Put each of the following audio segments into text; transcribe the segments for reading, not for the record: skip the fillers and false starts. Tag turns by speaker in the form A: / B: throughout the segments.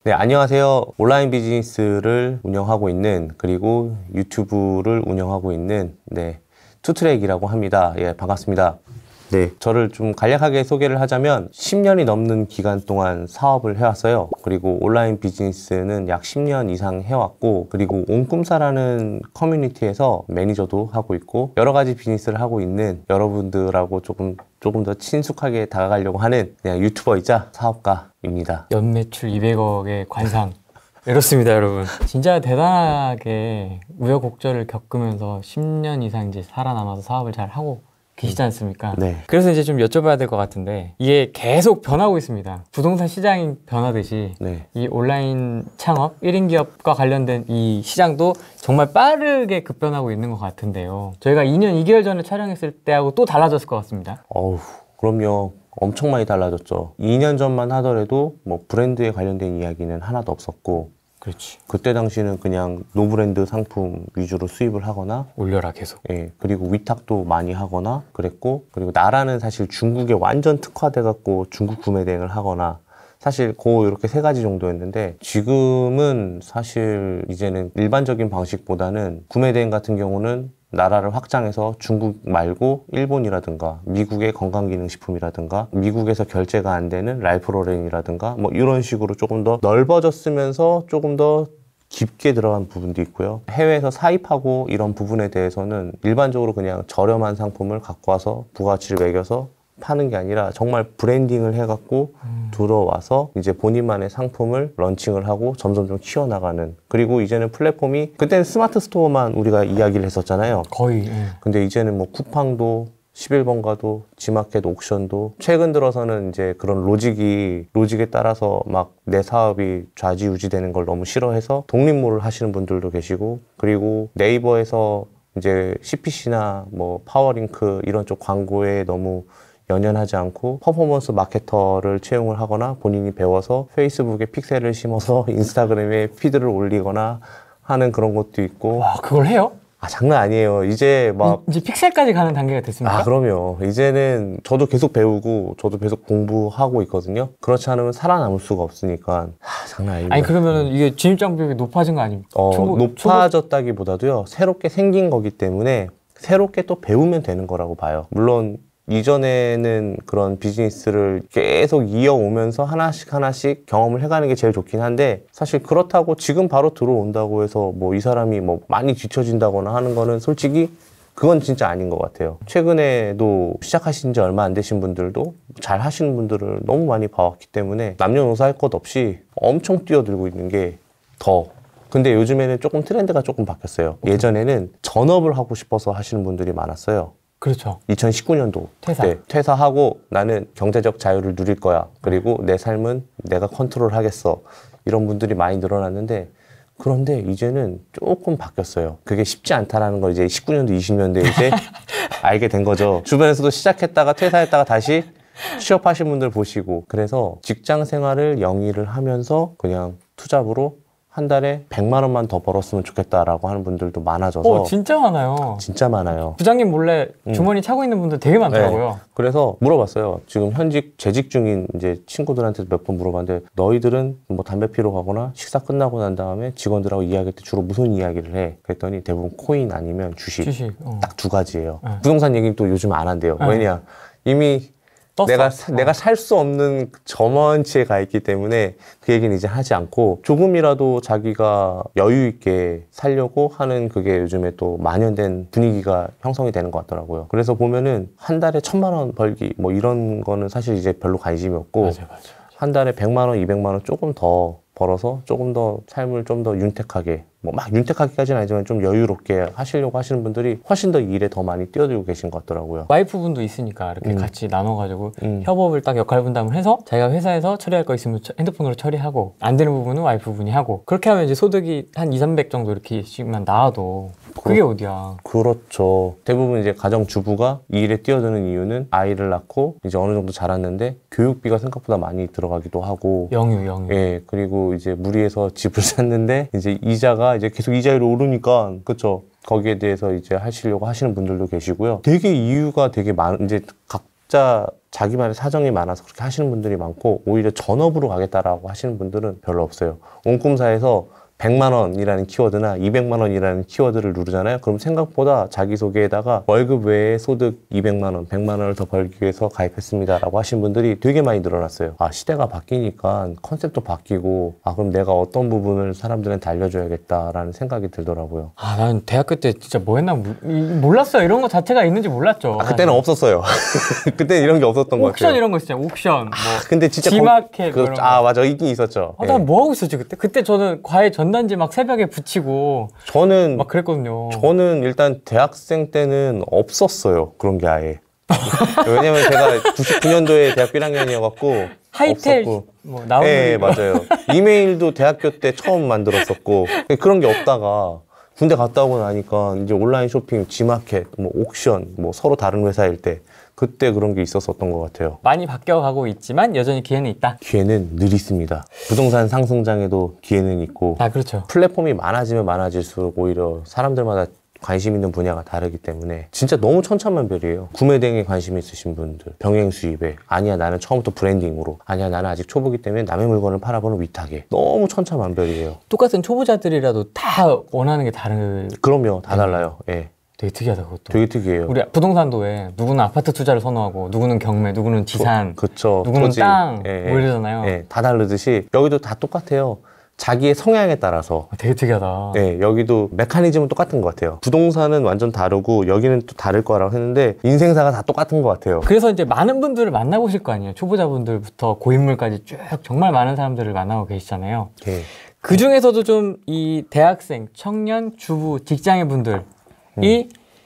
A: 네, 안녕하세요. 온라인 비즈니스를 운영하고 있는, 그리고 유튜브를 운영하고 있는, 투트랙이라고 합니다. 예, 반갑습니다. 네, 저를 좀 간략하게 소개를 하자면 10년이 넘는 기간 동안 사업을 해왔어요. 그리고 온라인 비즈니스는 약 10년 이상 해왔고, 그리고 온꿈사라는 커뮤니티에서 매니저도 하고 있고, 여러 가지 비즈니스를 하고 있는 여러분들하고 조금 더 친숙하게 다가가려고 하는 그냥 유튜버이자 사업가입니다.
B: 연매출 200억의 관상. 이렇습니다, 여러분. 진짜 대단하게 우여곡절을 겪으면서 10년 이상 이제 살아남아서 사업을 잘 하고 계시지 않습니까?
A: 네.
B: 그래서 이제 좀 여쭤봐야 될 것 같은데, 이게 계속 변하고 있습니다. 부동산 시장이 변하듯이
A: 네.
B: 이 온라인 창업, 1인 기업과 관련된 이 시장도 정말 빠르게 급변하고 있는 것 같은데요. 저희가 2년 2개월 전에 촬영했을 때하고 또 달라졌을 것 같습니다.
A: 그럼요. 엄청 많이 달라졌죠. 2년 전만 하더라도 뭐 브랜드에 관련된 이야기는 하나도 없었고,
B: 그렇지.
A: 그때 당시는 그냥 노브랜드 상품 위주로 수입을 하거나,
B: 올려라 계속.
A: 예, 그리고 위탁도 많이 하거나 그랬고, 그리고 나라는 사실 중국에 완전 특화돼 갖고 중국 구매 대행을 하거나, 사실 이렇게 세 가지 정도였는데, 지금은 사실 이제는 일반적인 방식보다는 구매 대행 같은 경우는 나라를 확장해서 중국 말고 일본이라든가 미국의 건강기능식품이라든가 미국에서 결제가 안 되는 랄프로렌이라든가 뭐 이런 식으로 조금 더 넓어졌으면서 조금 더 깊게 들어간 부분도 있고요. 해외에서 사입하고 이런 부분에 대해서는 일반적으로 그냥 저렴한 상품을 갖고 와서 부가가치를 매겨서 파는 게 아니라 정말 브랜딩을 해갖고 들어와서 이제 본인만의 상품을 런칭을 하고 점점 좀 키워나가는. 그리고 이제는 플랫폼이, 그때는 스마트 스토어만 우리가 이야기를 했었잖아요.
B: 거의.
A: 근데 이제는 뭐 쿠팡도 11번가도 지마켓 옥션도, 최근 들어서는 이제 그런 로직에 따라서 막 내 사업이 좌지우지 되는 걸 너무 싫어해서 독립몰을 하시는 분들도 계시고, 그리고 네이버에서 이제 CPC나 뭐 파워링크 이런 쪽 광고에 너무 연연하지 않고 퍼포먼스 마케터를 채용을 하거나 본인이 배워서 페이스북에 픽셀을 심어서 인스타그램에 피드를 올리거나 하는 그런 것도 있고.
B: 와, 그걸 해요?
A: 장난 아니에요. 이제
B: 이제 픽셀까지 가는 단계가 됐습니까?
A: 그럼요. 이제는 저도 계속 배우고 저도 계속 공부하고 있거든요. 그렇지 않으면 살아남을 수가 없으니까. 장난 아닙니다.
B: 아니, 그러면은 이게 진입장벽이 높아진 거 아닙니까?
A: 높아졌다기보다도요, 새롭게 생긴 거기 때문에 새롭게 또 배우면 되는 거라고 봐요. 물론 이전에는 그런 비즈니스를 계속 이어오면서 하나씩 경험을 해가는 게 제일 좋긴 한데, 사실 그렇다고 지금 바로 들어온다고 해서 뭐 이 사람이 뭐 많이 뒤처진다거나 하는 거는 솔직히 그건 진짜 아닌 것 같아요. 최근에도 시작하신 지 얼마 안 되신 분들도 잘 하시는 분들을 너무 많이 봐왔기 때문에 남녀노소 할 것 없이 엄청 뛰어들고 있는 게 근데 요즘에는 조금 트렌드가 조금 바뀌었어요. 예전에는 전업을 하고 싶어서 하시는 분들이 많았어요.
B: 그렇죠.
A: 2019년도 퇴사하고 나는 경제적 자유를 누릴 거야. 그리고 내 삶은 내가 컨트롤하겠어. 이런 분들이 많이 늘어났는데, 그런데 이제는 조금 바뀌었어요. 그게 쉽지 않다라는 걸 이제 19년도, 20년도에 이제 알게 된 거죠. 주변에서도 시작했다가 퇴사했다가 다시 취업하신 분들 보시고, 그래서 직장 생활을 영위를 하면서 그냥 투잡으로 한 달에 100만 원만 더 벌었으면 좋겠다라고 하는 분들도 많아져서.
B: 진짜 많아요.
A: 진짜 많아요.
B: 부장님 몰래 주머니 차고 있는 분들 되게 많더라고요.
A: 네. 그래서 물어봤어요. 지금 재직 중인 이제 친구들한테도 몇 번 물어봤는데, 너희들은 뭐 담배 피러 가거나 식사 끝나고 난 다음에 직원들하고 이야기할 때 주로 무슨 이야기를 해? 그랬더니 대부분 코인 아니면 주식. 딱 두 가지예요. 부동산 얘기는 또 요즘 안 한대요. 왜냐? 이미 내가 살 수 없는 저먼치에 가 있기 때문에 그 얘기는 이제 하지 않고, 조금이라도 자기가 여유 있게 살려고 하는 그게 요즘에 또 만연된 분위기가 형성이 되는 것 같더라고요. 그래서 보면은 한 달에 1,000만 원 벌기 뭐 이런 거는 사실 이제 별로 관심이 없고,
B: 맞아요.
A: 한 달에 100만 원, 200만 원 조금 더 벌어서 조금 더 삶을 좀 더 윤택하게, 뭐 막 윤택하기까지는 아니지만 좀 여유롭게 하시려고 하시는 분들이 훨씬 더 일에 더 많이 뛰어들고 계신 것 같더라고요.
B: 와이프분도 있으니까 이렇게 같이 나눠가지고 협업을 딱 역할 분담을 해서 자기가 회사에서 처리할 거 있으면 핸드폰으로 처리하고, 안 되는 부분은 와이프분이 하고, 그렇게 하면 이제 소득이 한 200, 300 정도 이렇게씩만 나와도 그게 어디야.
A: 그렇죠. 대부분 이제 가정주부가 이 일에 뛰어드는 이유는 아이를 낳고 이제 어느 정도 자랐는데 교육비가 생각보다 많이 들어가기도 하고,
B: 영유.
A: 예, 그리고 이제 무리해서 집을 샀는데 이제 이자가 이제 계속 이자율이 오르니까, 그쵸, 거기에 대해서 이제 하시려고 하시는 분들도 계시고요. 되게 이유가 되게 이제 각자 자기만의 사정이 많아서 그렇게 하시는 분들이 많고 오히려 전업으로 가겠다라고 하시는 분들은 별로 없어요. 온꿈사에서 100만 원이라는 키워드나 200만 원이라는 키워드를 누르잖아요. 그럼 생각보다 자기소개에다가 월급 외에 소득 200만 원, 100만 원을 더 벌기 위해서 가입했습니다 라고 하신 분들이 되게 많이 늘어났어요. 아, 시대가 바뀌니까 컨셉도 바뀌고 그럼 내가 어떤 부분을 사람들한테 알려줘야겠다라는 생각이 들더라고요.
B: 아, 난 대학교 때 진짜 뭐 했나 몰랐어요. 이런 거 자체가 있는지 몰랐죠.
A: 그때는 없었어요. 그때는 이런 게 없었던 것 같아요.
B: 옥션 이런 거 있었잖아요. 옥션. 뭐
A: 근데 진짜
B: 지마켓 이런 거.
A: 맞아. 있긴 있었죠.
B: 난 뭐 하고 있었지 그때? 그때 저는 과외 전단지 막 새벽에 붙이고
A: 저는
B: 막 그랬거든요.
A: 저는 일단 대학생 때는 없었어요. 그런 게 아예. 왜냐면 제가 99년도에 대학교 1학년이어갖고
B: 하이텔
A: 없었고.
B: 뭐 나오는
A: 네, 맞아요. 이메일도 대학교 때 처음 만들었었고 그런 게 없다가 군대 갔다 오고 나니까 이제 온라인 쇼핑, G마켓, 뭐 옥션, 뭐 서로 다른 회사일 때 그때 그런 게 있었던 것 같아요.
B: 많이 바뀌어가고 있지만 여전히 기회는 있다.
A: 기회는 늘 있습니다. 부동산 상승장에도 기회는 있고
B: 그렇죠.
A: 플랫폼이 많아지면 많아질수록 오히려 사람들마다 관심 있는 분야가 다르기 때문에 진짜 너무 천차만별이에요. 구매 대행에 관심 있으신 분들, 병행 수입에, 아니야 나는 처음부터 브랜딩으로, 아니야 나는 아직 초보기 때문에 남의 물건을 팔아보는 위탁에, 너무 천차만별이에요.
B: 똑같은 초보자들이라도 다 원하는 게 다른.
A: 그럼요, 다 달라요. 예.
B: 되게 특이하다 그것도.
A: 되게 특이해요.
B: 우리 부동산도 왜 누구는 아파트 투자를 선호하고 누구는 경매, 누구는 지산,
A: 그쵸.
B: 누구는
A: 토지.
B: 땅,
A: 예,
B: 뭐 이러잖아요.
A: 예, 다 다르듯이 여기도 다 똑같아요. 자기의 성향에 따라서.
B: 되게 특이하다.
A: 네, 여기도 메커니즘은 똑같은 것 같아요. 부동산은 완전 다르고 여기는 또 다를 거라고 했는데 인생사가 다 똑같은 것 같아요.
B: 그래서 이제 많은 분들을 만나보실 거 아니에요. 초보자분들부터 고인물까지 쭉 정말 많은 사람들을 만나고 계시잖아요.
A: 네.
B: 그 중에서도 좀 이 대학생, 청년, 주부, 직장인 분들이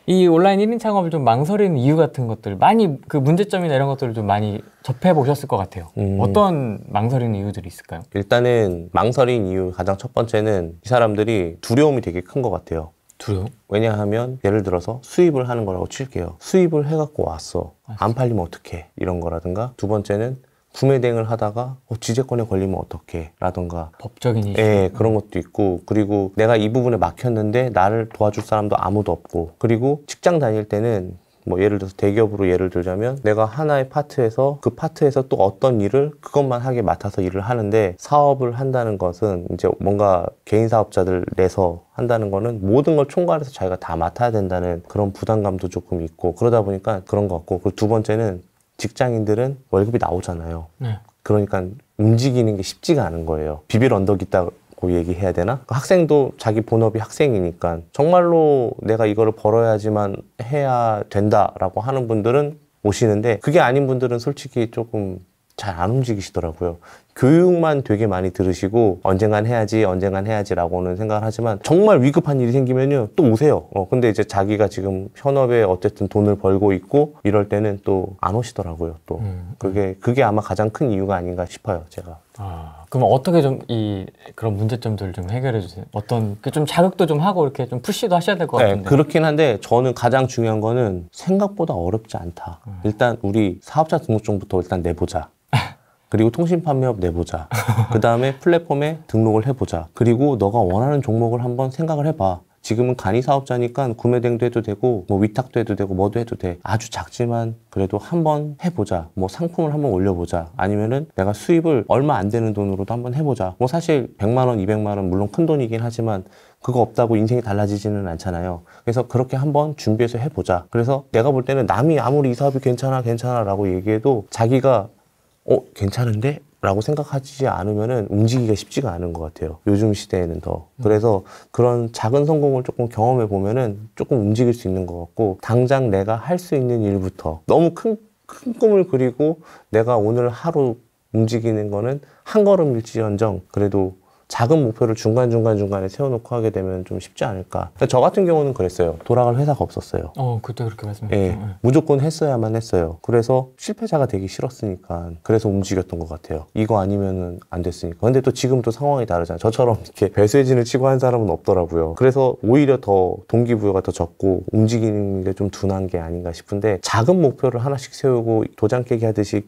B: 이 온라인 1인 창업을 좀 망설이는 이유 같은 것들 많이 그 문제점이나 이런 것들을 좀 많이 접해보셨을 것 같아요. 어떤 망설이는 이유들이 있을까요?
A: 일단은 망설인 이유 가장 첫 번째는 이 사람들이 두려움이 되게 큰 것 같아요.
B: 두려움?
A: 왜냐하면 예를 들어서 수입을 하는 거라고 칠게요. 수입을 해갖고 왔어. 안 팔리면 어떡해? 이런 거라든가 두 번째는 구매 대행을 하다가 지재권에 걸리면 어떡해? 라던가
B: 법적인 이슈.
A: 예, 그런 것도 있고 그리고 내가 이 부분에 막혔는데 나를 도와줄 사람도 아무도 없고 그리고 직장 다닐 때는 뭐 예를 들어서 대기업으로 예를 들자면 내가 하나의 파트에서 그 파트에서 또 어떤 일을 그것만 하게 맡아서 일을 하는데 사업을 한다는 것은 이제 뭔가 개인 사업자들 내서 한다는 거는 모든 걸 총괄해서 자기가 다 맡아야 된다는 그런 부담감도 조금 있고 그러다 보니까 그런 것 같고 그리고 두 번째는 직장인들은 월급이 나오잖아요.
B: 네.
A: 그러니까 움직이는 게 쉽지가 않은 거예요. 비빌 언덕 있다고 얘기해야 되나? 학생도 자기 본업이 학생이니까 정말로 내가 이거를 벌어야지만 해야 된다라고 하는 분들은 오시는데 그게 아닌 분들은 솔직히 조금 잘 안 움직이시더라고요. 교육만 되게 많이 들으시고 언젠간 해야지라고는 생각을 하지만 정말 위급한 일이 생기면요 또 오세요. 근데 이제 자기가 지금 현업에 어쨌든 돈을 벌고 있고 이럴 때는 또 안 오시더라고요. 또 그게 아마 가장 큰 이유가 아닌가 싶어요. 제가.
B: 그럼 어떻게 좀 그런 문제점들을 좀 해결해 주세요? 어떤 좀 자극도 좀 하고 이렇게 좀 푸시도 하셔야 될 것 같은데.
A: 네, 그렇긴 한데 저는 가장 중요한 거는 생각보다 어렵지 않다. 일단 우리 사업자 등록증부터 일단 내보자. 그리고 통신 판매업 내보자. 그 다음에 플랫폼에 등록을 해보자. 그리고 너가 원하는 종목을 한번 생각을 해봐. 지금은 간이 사업자니까 구매 대행도 해도 되고 뭐 위탁도 해도 되고 뭐도 해도 돼. 아주 작지만 그래도 한번 해보자. 뭐 상품을 한번 올려보자. 아니면은 내가 수입을 얼마 안 되는 돈으로도 한번 해보자. 뭐 사실 100만 원, 200만 원 물론 큰 돈이긴 하지만 그거 없다고 인생이 달라지지는 않잖아요. 그래서 그렇게 한번 준비해서 해보자. 그래서 내가 볼 때는 남이 아무리 이 사업이 괜찮아 라고 얘기해도 자기가 괜찮은데? 라고 생각하지 않으면은 움직이기가 쉽지가 않은 것 같아요. 요즘 시대에는 더. 그래서 그런 작은 성공을 조금 경험해 보면은 조금 움직일 수 있는 것 같고 당장 내가 할 수 있는 일부터 너무 큰 꿈을 그리고 내가 오늘 하루 움직이는 거는 한 걸음일지언정 그래도 작은 목표를 중간중간에 세워놓고 하게 되면 좀 쉽지 않을까. 저 같은 경우는 그랬어요. 돌아갈 회사가 없었어요.
B: 그때 그렇게 말씀하셨죠.
A: 예, 무조건 했어야만 했어요. 그래서 실패자가 되기 싫었으니까 그래서 움직였던 것 같아요. 이거 아니면은 안 됐으니까. 근데 또 지금 또 상황이 다르잖아요. 저처럼 이렇게 배수진을 치고 한 사람은 없더라고요. 그래서 오히려 더 동기부여가 더 적고 움직이는 게 좀 둔한 게 아닌가 싶은데 작은 목표를 하나씩 세우고 도장 깨기 하듯이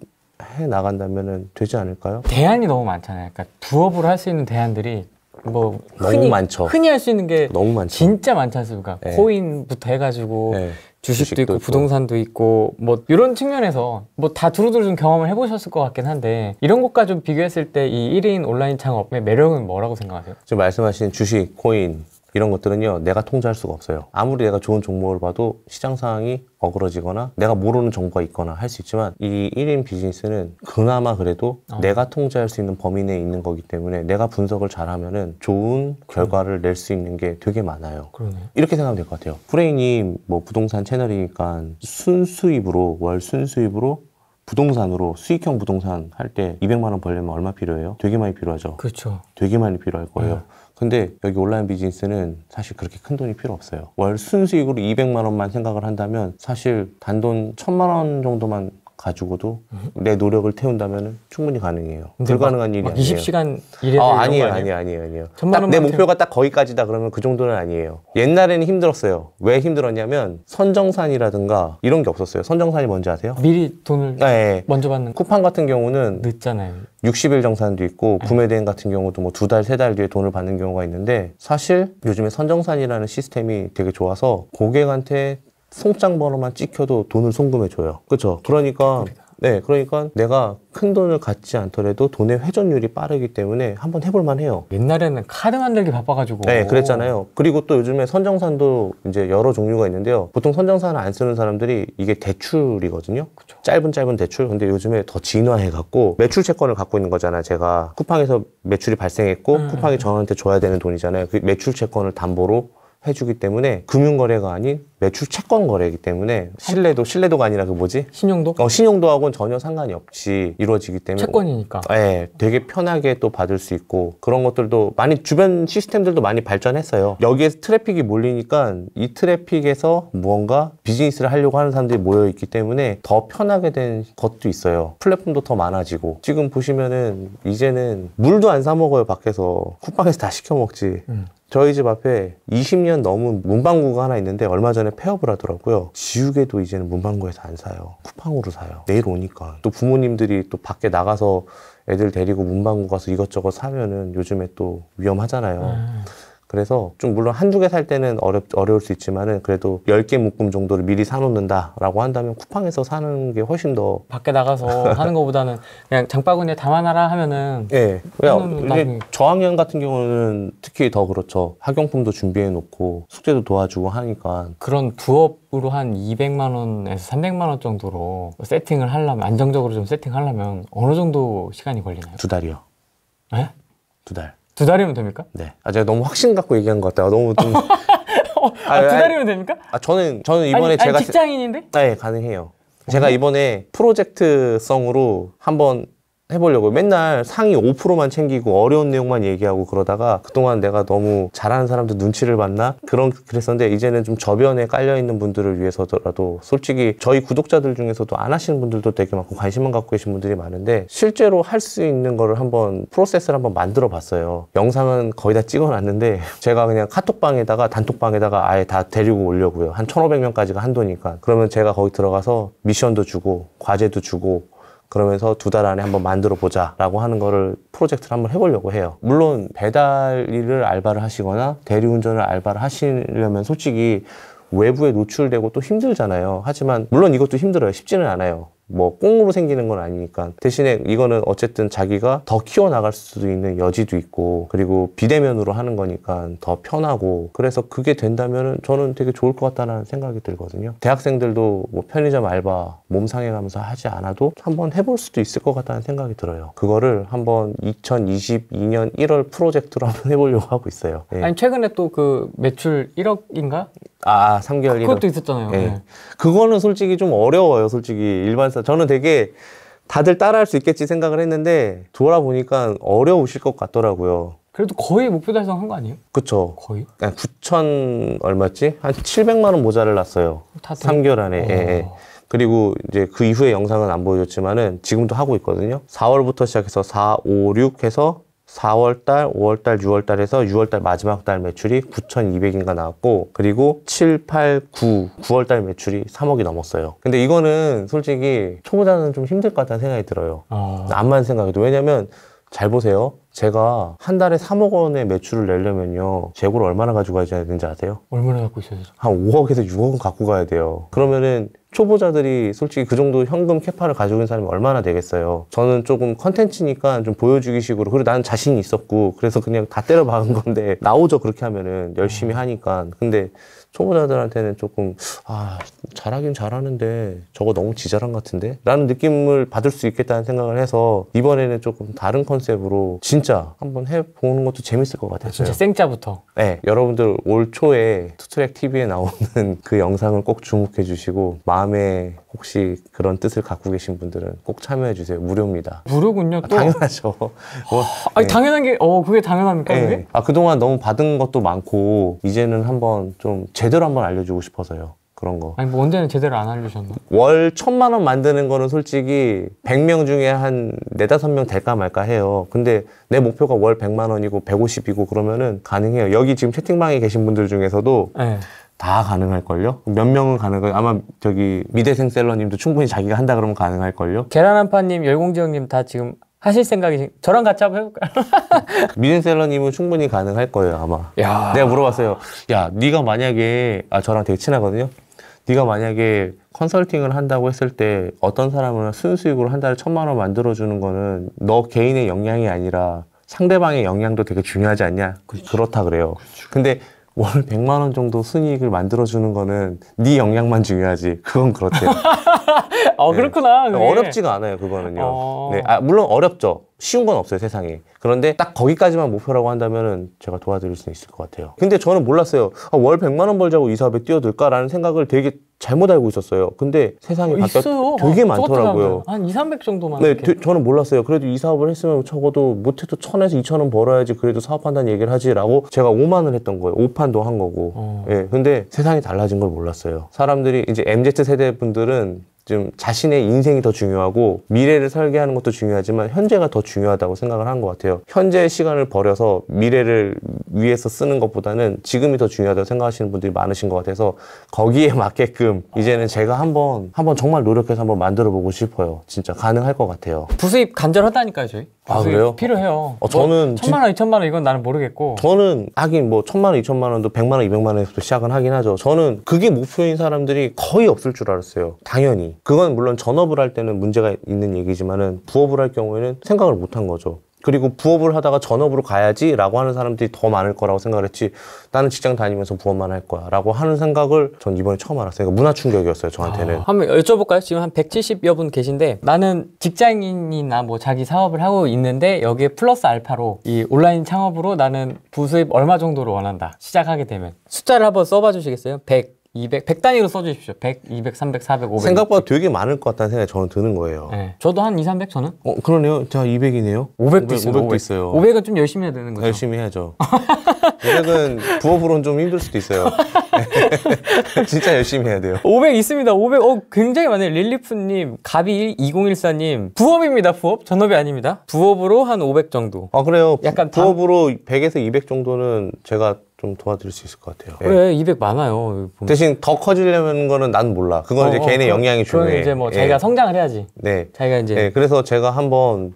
A: 해 나간다면은 되지 않을까요?
B: 대안이 너무 많잖아요. 그러니까 부업으로 할 수 있는 대안들이 뭐
A: 너무 많죠.
B: 흔히 할 수 있는 게
A: 너무 많죠.
B: 진짜 많지 않습니까?
A: 네.
B: 코인부터 해가지고
A: 네.
B: 주식도 있고 부동산도 있고 뭐 이런 측면에서 뭐 다 두루두루 좀 경험을 해보셨을 것 같긴 한데 이런 것과 좀 비교했을 때 이 1인 온라인 창업의 매력은 뭐라고 생각하세요?
A: 지금 말씀하신 주식, 코인 이런 것들은요 내가 통제할 수가 없어요. 아무리 내가 좋은 종목을 봐도 시장 상황이 어그러지거나 내가 모르는 정보가 있거나 할 수 있지만 이 1인 비즈니스는 그나마 그래도 내가 통제할 수 있는 범위 내에 있는 거기 때문에 내가 분석을 잘하면은 좋은 결과를 낼 수 있는 게 되게 많아요.
B: 그러네.
A: 이렇게 생각하면 될 것 같아요. 프레인이 뭐 부동산 채널이니까 순수입으로 월 순수입으로 부동산으로 수익형 부동산 할 때 200만 원 벌려면 얼마 필요해요? 되게 많이 필요하죠.
B: 그렇죠.
A: 되게 많이 필요할 거예요. 근데 여기 온라인 비즈니스는 사실 그렇게 큰 돈이 필요 없어요. 월 순수익으로 200만 원만 생각을 한다면 사실 단돈 1000만 원 정도만 가지고도 내 노력을 태운다면 충분히 가능해요. 불가능한 일이 아니에요.
B: 20시간 일해야
A: 아니에요. 아니에요.
B: 딱
A: 내 목표가 딱 거기까지다 그러면 그 정도는 아니에요. 옛날에는 힘들었어요. 왜 힘들었냐면 선정산이라든가 이런 게 없었어요. 선정산이 뭔지 아세요?
B: 미리 돈을
A: 네.
B: 먼저 받는
A: 쿠팡 같은 경우는
B: 늦잖아요.
A: 60일 정산도 있고 구매 대행 같은 경우도 뭐 2달, 3달 뒤에 돈을 받는 경우가 있는데 사실 요즘에 선정산이라는 시스템이 되게 좋아서 고객한테 송장 번호만 찍혀도 돈을 송금해줘요. 그렇죠? 그러니까 내가 큰 돈을 갖지 않더라도 돈의 회전율이 빠르기 때문에 한번 해볼 만해요.
B: 옛날에는 카드 만들기 바빠가지고.
A: 네, 그랬잖아요. 그리고 또 요즘에 선정산도 이제 여러 종류가 있는데요. 보통 선정산을 안 쓰는 사람들이 이게 대출이거든요. 그쵸. 짧은 대출. 근데 요즘에 더 진화해갖고 매출 채권을 갖고 있는 거잖아요. 제가 쿠팡에서 매출이 발생했고 쿠팡이 저한테 줘야 되는 돈이잖아요. 그 매출 채권을 담보로 해주기 때문에 금융거래가 아닌 매출 채권 거래이기 때문에 신뢰도가 아니라 그 뭐지?
B: 신용도?
A: 신용도하고는 전혀 상관이 없이 이루어지기 때문에
B: 채권이니까.
A: 네, 되게 편하게 또 받을 수 있고 그런 것들도 많이 주변 시스템들도 많이 발전했어요. 여기에서 트래픽이 몰리니까 이 트래픽에서 무언가 비즈니스를 하려고 하는 사람들이 모여있기 때문에 더 편하게 된 것도 있어요. 플랫폼도 더 많아지고 지금 보시면은 이제는 물도 안 사 먹어요. 밖에서 쿠팡에서 다 시켜 먹지. 저희 집 앞에 20년 넘은 문방구가 하나 있는데 얼마 전에 폐업을 하더라고요. 지우개도 이제는 문방구에서 안 사요. 쿠팡으로 사요. 내일 오니까. 또 부모님들이 또 밖에 나가서 애들 데리고 문방구 가서 이것저것 사면은 요즘에 또 위험하잖아요. 그래서 좀 물론 한두 개 살 때는 어려울 수 있지만은 그래도 10개 묶음 정도를 미리 사놓는다라고 한다면 쿠팡에서 사는 게 훨씬 더
B: 밖에 나가서 하는 것보다는 그냥 장바구니에 담아놔라 하면은
A: 예. 이제 저학년 같은 경우는 특히 더 그렇죠. 학용품도 준비해 놓고 숙제도 도와주고 하니까
B: 그런 부업으로 한 200만 원에서 300만 원 정도로 세팅을 하려면 안정적으로 좀 세팅하려면 어느 정도 시간이 걸리나요?
A: 2달이요.
B: 네?
A: 2달.
B: 2달이면 됩니까?
A: 네. 제가 너무 확신 갖고 얘기한 것 같아요. 너무 좀.
B: 2달이면 됩니까?
A: 저는 이번에 제가.
B: 직장인인데?
A: 네, 가능해요. 제가 이번에 프로젝트성으로 한번 해보려고 맨날 상위 5%만 챙기고 어려운 내용만 얘기하고 그러다가 그동안 내가 너무 잘하는 사람들 눈치를 봤나? 그랬었는데 이제는 좀 저변에 깔려있는 분들을 위해서라도 솔직히 저희 구독자들 중에서도 안 하시는 분들도 되게 많고 관심만 갖고 계신 분들이 많은데 실제로 할 수 있는 거를 한번 프로세스를 한번 만들어 봤어요. 영상은 거의 다 찍어놨는데 제가 그냥 단톡방에다가 아예 다 데리고 오려고요. 한 1,500명까지가 한도니까. 그러면 제가 거기 들어가서 미션도 주고 과제도 주고 그러면서 2달 안에 한번 만들어 보자 라고 하는 거를 프로젝트를 한번 해보려고 해요. 물론 배달 일을 알바를 하시거나 대리운전을 알바를 하시려면 솔직히 외부에 노출되고 또 힘들잖아요. 하지만 물론 이것도 힘들어요. 쉽지는 않아요. 뭐 꽁으로 생기는 건 아니니까. 대신에 이거는 어쨌든 자기가 더 키워나갈 수도 있는 여지도 있고 그리고 비대면으로 하는 거니까 더 편하고 그래서 그게 된다면 저는 되게 좋을 것 같다는 생각이 들거든요. 대학생들도 뭐 편의점 알바 몸 상해가면서 하지 않아도 한번 해볼 수도 있을 것 같다는 생각이 들어요. 그거를 한번 2022년 1월 프로젝트로 한번 해보려고 하고 있어요. 네.
B: 아니 최근에 또 그 매출 1억인가?
A: 3개월 1억.
B: 그것도 있었잖아요.
A: 네.
B: 네.
A: 그거는 솔직히 좀 어려워요. 솔직히 일반사 저는 되게 다들 따라할 수 있겠지 생각을 했는데 돌아보니까 어려우실 것 같더라고요.
B: 그래도 거의 목표 달성한 거 아니에요?
A: 그쵸.
B: 거의?
A: 9천 얼마였지? 한 700만 원 모자를 났어요. 3개월 안에. 예. 그리고 이제 그 이후에 영상은 안 보여줬지만은 지금도 하고 있거든요. 4월부터 시작해서 4, 5, 6 해서 4월달, 5월달, 6월달 해서 6월달 마지막 달 매출이 9,200인가 나왔고 그리고 7, 8, 9월달 매출이 3억이 넘었어요. 근데 이거는 솔직히 초보자는 좀 힘들 것 같다는 생각이 들어요. 암만 생각해도. 왜냐면 잘 보세요. 제가 한 달에 3억 원의 매출을 내려면요. 재고를 얼마나 가지고 가야 되는지 아세요?
B: 얼마나 갖고 있어요?
A: 한 5억에서 6억은 갖고 가야 돼요. 그러면은 초보자들이 솔직히 그 정도 현금 캐파를 가지고 있는 사람이 얼마나 되겠어요. 저는 조금 컨텐츠니까 좀 보여주기 식으로, 그리고 나는 자신이 있었고 그래서 그냥 다 때려 박은 건데 나오죠. 그렇게 하면은 열심히 하니까. 근데 초보자들한테는 조금 잘하긴 잘하는데 저거 너무 지잘한 것 같은데? 라는 느낌을 받을 수 있겠다는 생각을 해서 이번에는 조금 다른 컨셉으로 진짜 한번 해보는 것도 재밌을 것 같았어요.
B: 진짜 생짜부터.
A: 네, 여러분들 올 초에 투트랙 TV에 나오는 그 영상을 꼭 주목해 주시고 마음에 혹시 그런 뜻을 갖고 계신 분들은 꼭 참여해 주세요. 무료입니다.
B: 무료군요. 또.
A: 당연하죠.
B: 아니
A: 네.
B: 당연한 게 그게 당연합니까?
A: 네.
B: 그게?
A: 그동안 너무 받은 것도 많고 이제는 한번 좀 제대로 한번 알려주고 싶어서요. 그런 거.
B: 아니 뭐 언제는 제대로 안 알려주셨나?
A: 월 1,000만 원 만드는 거는 솔직히 100명 중에 한 4-5명 될까 말까 해요. 근데 내 목표가 월 100만 원이고 150이고 그러면은 가능해요. 여기 지금 채팅방에 계신 분들 중에서도
B: 네.
A: 다 가능할걸요? 몇 명은 가능할걸요? 아마 저기 미대생 셀러님도 충분히 자기가 한다 그러면 가능할걸요?
B: 계란 한파님, 열공지형님 다 지금 하실 생각이 저랑 같이 한번 해볼까요?
A: 미대생 셀러님은 충분히 가능할 거예요 아마.
B: 야.
A: 내가 물어봤어요. 야 네가 만약에 저랑 되게 친하거든요. 네가 만약에 컨설팅을 한다고 했을 때 어떤 사람은 순수익으로 한 달에 1,000만 원 만들어주는 거는 너 개인의 역량이 아니라 상대방의 역량도 되게 중요하지 않냐? 그렇다 그래요. 근데 월 100만 원 정도 순이익을 만들어주는 거는 네 역량만 중요하지. 그건 그렇대요. 네.
B: 그렇구나. 그게.
A: 어렵지가 않아요, 그거는요. 네, 물론 어렵죠. 쉬운 건 없어요, 세상에. 그런데 딱 거기까지만 목표라고 한다면은 제가 도와드릴 수 있을 것 같아요. 근데 저는 몰랐어요. 월 100만 원 벌자고 이 사업에 뛰어들까라는 생각을 되게 잘못 알고 있었어요. 근데 세상이
B: 있어요.
A: 되게 많더라고요.
B: 한 200-300 정도만.
A: 네, 저는 몰랐어요. 그래도 이 사업을 했으면 적어도 못해도 1,000에서 2,000원 벌어야지 그래도 사업한다는 얘기를 하지라고 제가 5만을 했던 거예요. 5판도 한 거고. 예, 근데 세상이 달라진 걸 몰랐어요. 사람들이 이제 MZ 세대 분들은 좀 자신의 인생이 더 중요하고 미래를 설계하는 것도 중요하지만 현재가 더 중요하다고 생각을 한 것 같아요. 현재의 시간을 버려서 미래를 위해서 쓰는 것보다는 지금이 더 중요하다고 생각하시는 분들이 많으신 것 같아서 거기에 맞게끔 이제는 제가 한번 정말 노력해서 한번 만들어 보고 싶어요. 진짜 가능할 것 같아요.
B: 부수입 간절하다니까요, 저희.
A: 그래요?
B: 필요해요.
A: 저는
B: 1,000만 원, 2,000만 원 이건 나는 모르겠고.
A: 저는 하긴 뭐 1,000만 원, 2,000만 원도 100만 원, 200만 원에서부터 시작은 하긴 하죠. 저는 그게 목표인 사람들이 거의 없을 줄 알았어요. 당연히. 그건 물론 전업을 할 때는 문제가 있는 얘기지만은 부업을 할 경우에는 생각을 못 한 거죠. 그리고 부업을 하다가 전업으로 가야지 라고 하는 사람들이 더 많을 거라고 생각을 했지 나는 직장 다니면서 부업만 할 거야 라고 하는 생각을 전 이번에 처음 알았어요. 그러니까 문화 충격이었어요, 저한테는.
B: 한번 여쭤볼까요? 지금 한 170여 분 계신데 나는 직장인이나 뭐 자기 사업을 하고 있는데 여기에 플러스 알파로 이 온라인 창업으로 나는 부수입 얼마 정도로 원한다. 시작하게 되면. 숫자를 한번 써봐 주시겠어요? 100, 200, 100 단위로 써주십시오. 100, 200, 300, 400, 500.
A: 생각보다 되게 많을 것 같다는 생각이 저는 드는 거예요.
B: 네. 저도 한 2, 300 저는?
A: 그러네요. 자, 200이네요.
B: 500도 있어요.
A: 500도 있어요.
B: 500은 좀 열심히 해야 되는 거죠.
A: 열심히 해야죠. 500은 부업으로는 좀 힘들 수도 있어요. 진짜 열심히 해야 돼요.
B: 500 있습니다. 500 굉장히 많네요. 릴리프님, 가비 2014님 부업입니다. 부업? 전업이 아닙니다. 부업으로 한 500 정도.
A: 그래요.
B: 약간
A: 부업으로 100에서 200 정도는 제가 좀 도와드릴 수 있을 것 같아요.
B: 그래, 200 많아요.
A: 대신 더 커지려는 거는 난 몰라. 그건 이제 개인의 역량이 중요해.
B: 그건 이제 뭐 자기가 성장을 해야지.
A: 네.
B: 자기가 이제.
A: 네, 그래서 제가 한번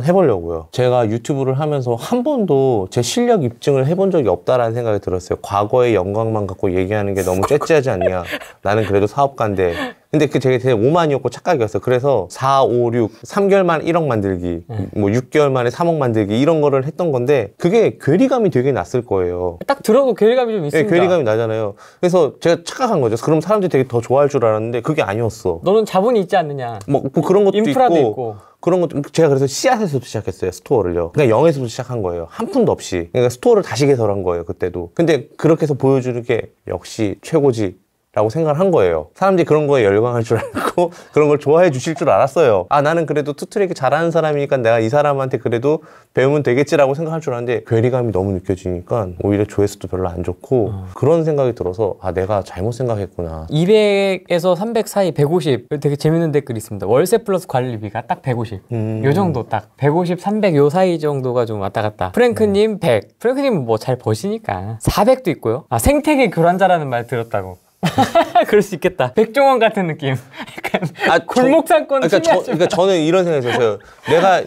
A: 해보려고요. 제가 유튜브를 하면서 한 번도 제 실력 입증을 해본 적이 없다라는 생각이 들었어요. 과거의 영광만 갖고 얘기하는 게 너무 째째하지 않냐. 나는 그래도 사업가인데. 근데 제가 되게 오만이었고 착각이었어요. 그래서 4, 5, 6, 3개월 만에 1억 만들기, 뭐 6개월 만에 3억 만들기 이런 거를 했던 건데 그게 괴리감이 되게 났을 거예요.
B: 딱 들어도 괴리감이 좀 있습니다.
A: 네, 괴리감이 나잖아요. 그래서 제가 착각한 거죠. 그럼 사람들이 되게 더 좋아할 줄 알았는데 그게 아니었어.
B: 너는 자본이 있지 않느냐.
A: 뭐 그런 것도
B: 인프라도
A: 있고.
B: 있고.
A: 그런 것도 제가 그래서 씨앗에서부터 시작했어요. 스토어를요. 그냥 0에서부터 시작한 거예요. 한 푼도 없이. 그러니까 스토어를 다시 개설한 거예요. 그때도. 근데 그렇게 해서 보여주는 게 역시 최고지. 라고 생각을 한 거예요. 사람들이 그런 거에 열광할 줄 알고 그런 걸 좋아해 주실 줄 알았어요. 나는 그래도 투트랙이 잘하는 사람이니까 내가 이 사람한테 그래도 배우면 되겠지라고 생각할 줄 알았는데 괴리감이 너무 느껴지니까 오히려 조회수도 별로 안 좋고 그런 생각이 들어서 내가 잘못 생각했구나.
B: 200에서 300 사이 150 되게 재밌는 댓글이 있습니다. 월세 플러스 관리비가 딱 150 요 정도 딱 150, 300 요 사이 정도가 좀 왔다 갔다. 프랭크님 100 프랭크님은 뭐 잘 버시니까 400도 있고요. 생태계 교란자라는 말 들었다고. 그럴 수 있겠다. 백종원 같은 느낌. 약간 골목상권
A: 그러니까 저는 이런 생각이 있었어요. 그러니까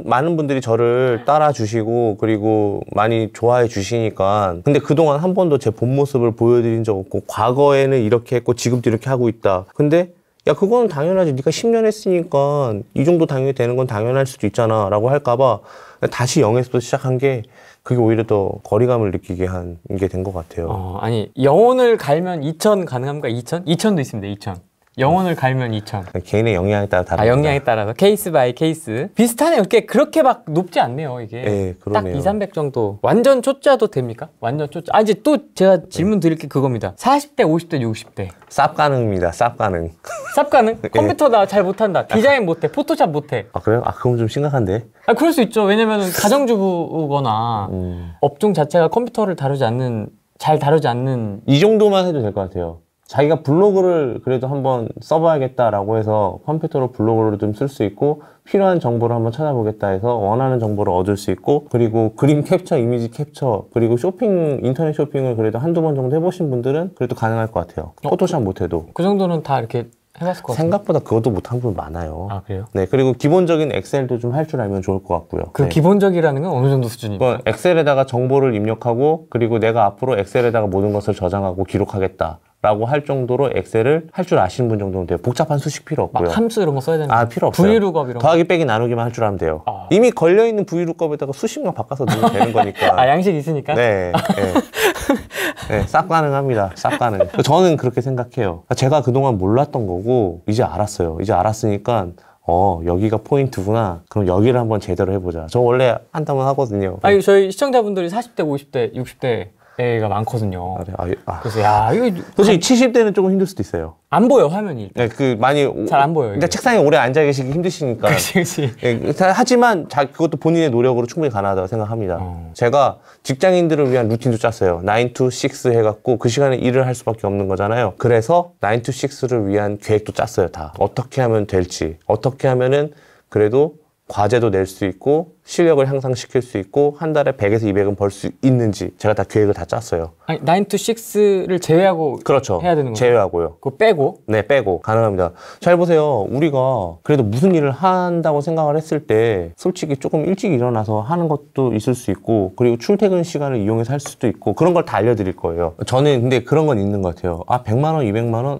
A: 많은 분들이 저를 따라주시고 그리고 많이 좋아해 주시니까 근데 그동안 한 번도 제 본 모습을 보여드린 적 없고 과거에는 이렇게 했고 지금도 이렇게 하고 있다. 근데 야 그거는 당연하지. 네가 10년 했으니까 이 정도 당연히 되는 건 당연할 수도 있잖아 라고 할까봐 다시 0에서부터 시작한 게 그게 오히려 더 거리감을 느끼게 한 게 된 것 같아요.
B: 아니 영혼을 갈면 2천 가능합니까? 2천? 2천도 있습니다. 2천. 영혼을 갈면 2천.
A: 개인의 영향에 따라 다릅니다.
B: 영향에 따라서 케이스 바이 케이스. 비슷하네요. 그렇게 막 높지 않네요, 이게.
A: 네,
B: 딱
A: 그러네요.
B: 2, 300 정도. 완전 초짜도 됩니까? 완전 초짜. 이제 또 제가 질문 드릴 게 그겁니다. 40대, 50대, 60대.
A: 쌉 가능입니다. 쌉 가능.
B: 쌉 가능? 컴퓨터 나 잘 못한다. 디자인 못해. 포토샵 못해.
A: 아 그래요? 아 그럼 좀 심각한데?
B: 그럴 수 있죠. 왜냐면 가정주부거나 업종 자체가 컴퓨터를 잘 다루지 않는.
A: 이 정도만 해도 될 것 같아요. 자기가 블로그를 그래도 한번 써봐야겠다라고 해서 컴퓨터로 블로그를 좀 쓸 수 있고 필요한 정보를 한번 찾아보겠다 해서 원하는 정보를 얻을 수 있고 그리고 그림 캡처, 이미지 캡처 그리고 인터넷 쇼핑을 그래도 한두 번 정도 해보신 분들은 그래도 가능할 것 같아요. 포토샵 못해도.
B: 그 정도는 다 이렇게 해봤을 것 같아요.
A: 생각보다 그것도 못한 분 많아요.
B: 아, 그래요?
A: 네, 그리고 기본적인 엑셀도 좀 할 줄 알면 좋을 것 같고요.
B: 그
A: 네.
B: 기본적이라는 건 어느 정도 수준입니까?
A: 엑셀에다가 정보를 입력하고 그리고 내가 앞으로 엑셀에다가 모든 것을 저장하고 기록하겠다. 라고 할 정도로 엑셀을 할 줄 아시는 분 정도면 돼요. 복잡한 수식 필요 없고요.
B: 막 함수 이런 거 써야 되는 거.
A: 필요 없어요.
B: VLOOKUP 이런 거.
A: 더하기 빼기 나누기만 할 줄 알면 돼요. 이미 걸려있는 VLOOKUP에다가 수식만 바꿔서 넣으면 되는 거니까.
B: 양식 있으니까?
A: 네. 네, 싹 가능합니다. 싹 가능. 저는 그렇게 생각해요. 제가 그동안 몰랐던 거고 이제 알았어요. 이제 알았으니까 여기가 포인트구나. 그럼 여기를 한번 제대로 해보자. 저 원래 한다면 하거든요.
B: 아니 저희 시청자분들이 40대, 50대, 60대가 많거든요. 그래서 이거
A: 솔직히 70대는 조금 힘들 수도 있어요.
B: 안 보여 화면이.
A: 네, 많이
B: 잘 안 보여요.
A: 근데 책상에 오래 앉아 계시기 힘드시니까.
B: 그렇지.
A: 네, 하지만 그것도 본인의 노력으로 충분히 가능하다고 생각합니다. 제가 직장인들을 위한 루틴도 짰어요. 9 to 6 해갖고 그 시간에 일을 할 수밖에 없는 거잖아요. 그래서 9 to 6를 위한 계획도 짰어요. 다. 어떻게 하면 될지. 어떻게 하면은 그래도 과제도 낼 수 있고 실력을 향상시킬 수 있고 한 달에 100에서 200은 벌 수 있는지 제가 다 계획을 다 짰어요.
B: 아니 9 to 6를 제외하고
A: 그렇죠.
B: 해야 되는 거예요?
A: 제외하고요.
B: 그거 빼고?
A: 네, 빼고 가능합니다. 잘 보세요. 우리가 그래도 무슨 일을 한다고 생각을 했을 때 솔직히 조금 일찍 일어나서 하는 것도 있을 수 있고 그리고 출퇴근 시간을 이용해서 할 수도 있고 그런 걸 다 알려드릴 거예요. 저는 근데 그런 건 있는 것 같아요. 100만 원, 200만 원?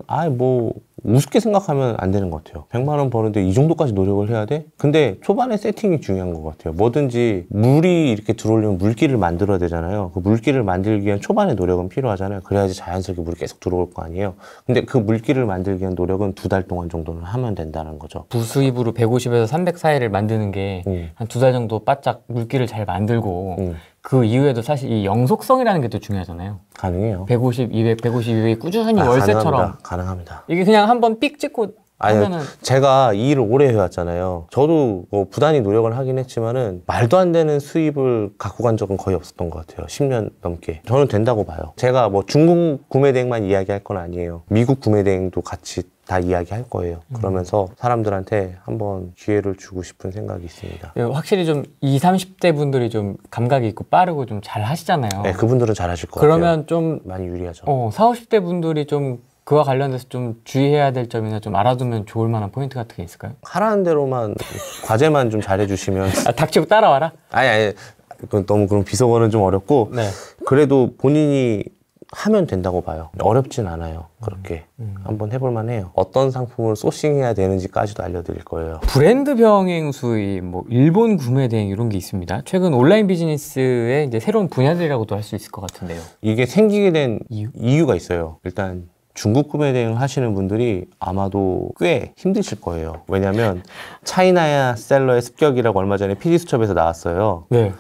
A: 우습게 생각하면 안 되는 것 같아요. 100만 원 버는데 이 정도까지 노력을 해야 돼? 근데 초반에 세팅이 중요한 것 같아요. 뭐든지 물이 이렇게 들어오려면 물기를 만들어야 되잖아요. 그 물기를 만들기 위한 초반에 노력은 필요하잖아요. 그래야지 자연스럽게 물이 계속 들어올 거 아니에요. 근데 그 물기를 만들기 위한 노력은 2달 동안 정도는 하면 된다는 거죠.
B: 부수입으로 150에서 300 사이를 만드는 게 한 2달 정도 바짝 물기를 잘 만들고 그 이후에도 사실 이 영속성이라는 게 또 중요하잖아요.
A: 가능해요.
B: 150, 200, 150, 200이 꾸준히 월세처럼.
A: 가능합니다.
B: 이게 그냥 한번 삑 찍고 하면은.
A: 제가 이 일을 오래 해왔잖아요. 저도 부단히 노력을 하긴 했지만은 말도 안 되는 수입을 갖고 간 적은 거의 없었던 것 같아요. 10년 넘게. 저는 된다고 봐요. 제가 중국 구매 대행만 이야기할 건 아니에요. 미국 구매 대행도 같이 다 이야기할 거예요. 그러면서 사람들한테 한번 기회를 주고 싶은 생각이 있습니다.
B: 확실히 좀 20, 30대 분들이 좀 감각이 있고 빠르고 좀 잘 하시잖아요.
A: 네, 그분들은 잘 하실 것 같아요.
B: 그러면 좀
A: 많이 유리하죠.
B: 40, 50대 분들이 좀 그와 관련돼서 좀 주의해야 될 점이나 좀 알아두면 좋을 만한 포인트 같은 게 있을까요?
A: 하라는 대로만 과제만 좀 잘해주시면
B: 닥치고 따라와라?
A: 아니 그건 너무 그럼 비속어는 좀 어렵고
B: 네.
A: 그래도 본인이 하면 된다고 봐요. 어렵진 않아요. 그렇게 한번 해볼만 해요. 어떤 상품을 소싱해야 되는지까지도 알려드릴 거예요.
B: 브랜드 병행 수입, 일본 구매 대행 이런 게 있습니다. 최근 온라인 비즈니스의 이제 새로운 분야들이라고도 할 수 있을 것 같은데요.
A: 이게 생기게 된 이유가 있어요. 일단 중국 구매 대행을 하시는 분들이 아마도 꽤 힘드실 거예요. 왜냐면 차이나 셀러의 습격이라고 얼마 전에 PD수첩에서 나왔어요.
B: 네.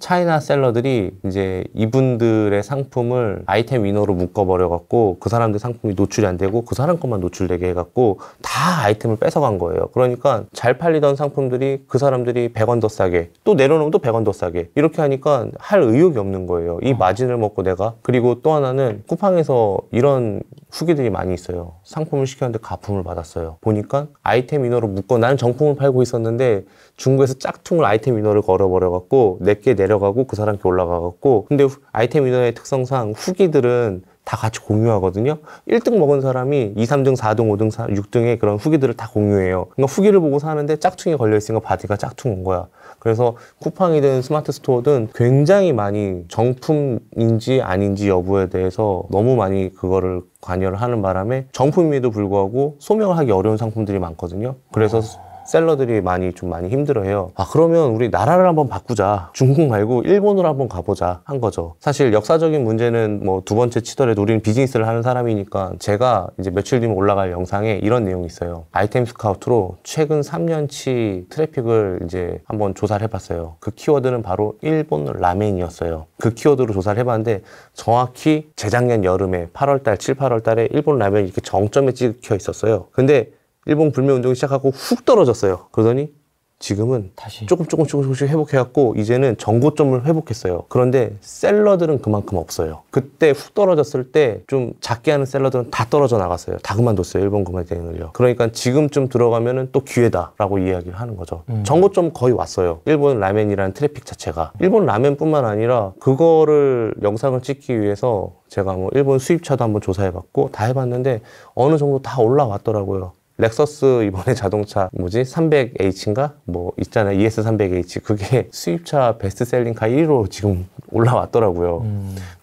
A: 차이나 셀러들이 이제 이분들의 상품을 아이템 위너로 묶어버려갖고 그 사람들 상품이 노출이 안 되고 그 사람 것만 노출되게 해갖고 다 아이템을 뺏어간 거예요. 그러니까 잘 팔리던 상품들이 그 사람들이 100원 더 싸게 또 내려놓으면 또 100원 더 싸게 이렇게 하니까 할 의욕이 없는 거예요. 이 마진을 먹고 내가. 그리고 또 하나는 쿠팡에서 이런 후기들이 많이 있어요. 상품을 시켰는데 가품을 받았어요. 보니까 아이템 위너로 묶어 나는 정품을 팔고 있었는데 중국에서 짝퉁을 아이템 위너를 걸어버려갖고 내게 내려가고 그 사람께 올라가갖고 근데 아이템 위너의 특성상 후기들은 다 같이 공유하거든요. 1등 먹은 사람이 2, 3등, 4등, 5등, 6등의 그런 후기들을 다 공유해요. 그러니까 후기를 보고 사는데 짝퉁이 걸려있으니까 바디가 짝퉁 온 거야. 그래서 쿠팡이든 스마트 스토어든 굉장히 많이 정품인지 아닌지 여부에 대해서 너무 많이 그거를 관여를 하는 바람에 정품임에도 불구하고 소명을 하기 어려운 상품들이 많거든요. 그래서 셀러들이 많이 힘들어해요. 아, 그러면 우리 나라를 한번 바꾸자. 중국 말고 일본으로 한번 가보자 한 거죠. 사실 역사적인 문제는 뭐 두 번째 치더라도 우리는 비즈니스를 하는 사람이니까 제가 이제 며칠 뒤면 올라갈 영상에 이런 내용이 있어요. 아이템 스카우트로 최근 3년치 트래픽을 이제 한번 조사를 해봤어요. 그 키워드는 바로 일본 라멘이었어요. 그 키워드로 조사를 해봤는데 정확히 재작년 여름에 8월달, 7, 8월달에 일본 라면이 이렇게 정점에 찍혀 있었어요. 근데 일본 불매 운동이 시작하고 훅 떨어졌어요. 그러더니 지금은
B: 다시
A: 조금씩 회복해갖고 이제는 정고점을 회복했어요. 그런데 셀러들은 그만큼 없어요. 그때 훅 떨어졌을 때 좀 작게 하는 셀러들은 다 떨어져 나갔어요. 다 그만뒀어요. 일본 구매 대행을요. 그러니까 지금쯤 들어가면은 또 기회다라고 이야기를 하는 거죠. 정고점 거의 왔어요. 일본 라멘이라는 트래픽 자체가. 일본 라멘뿐만 아니라 그거를 영상을 찍기 위해서 제가 뭐 일본 수입차도 한번 조사해봤고 다 해봤는데 어느 정도 다 올라왔더라고요. 렉서스 이번에 자동차 300H인가? 뭐 있잖아요. ES300H. 그게 수입차 베스트셀링카 1위로 지금 올라왔더라고요.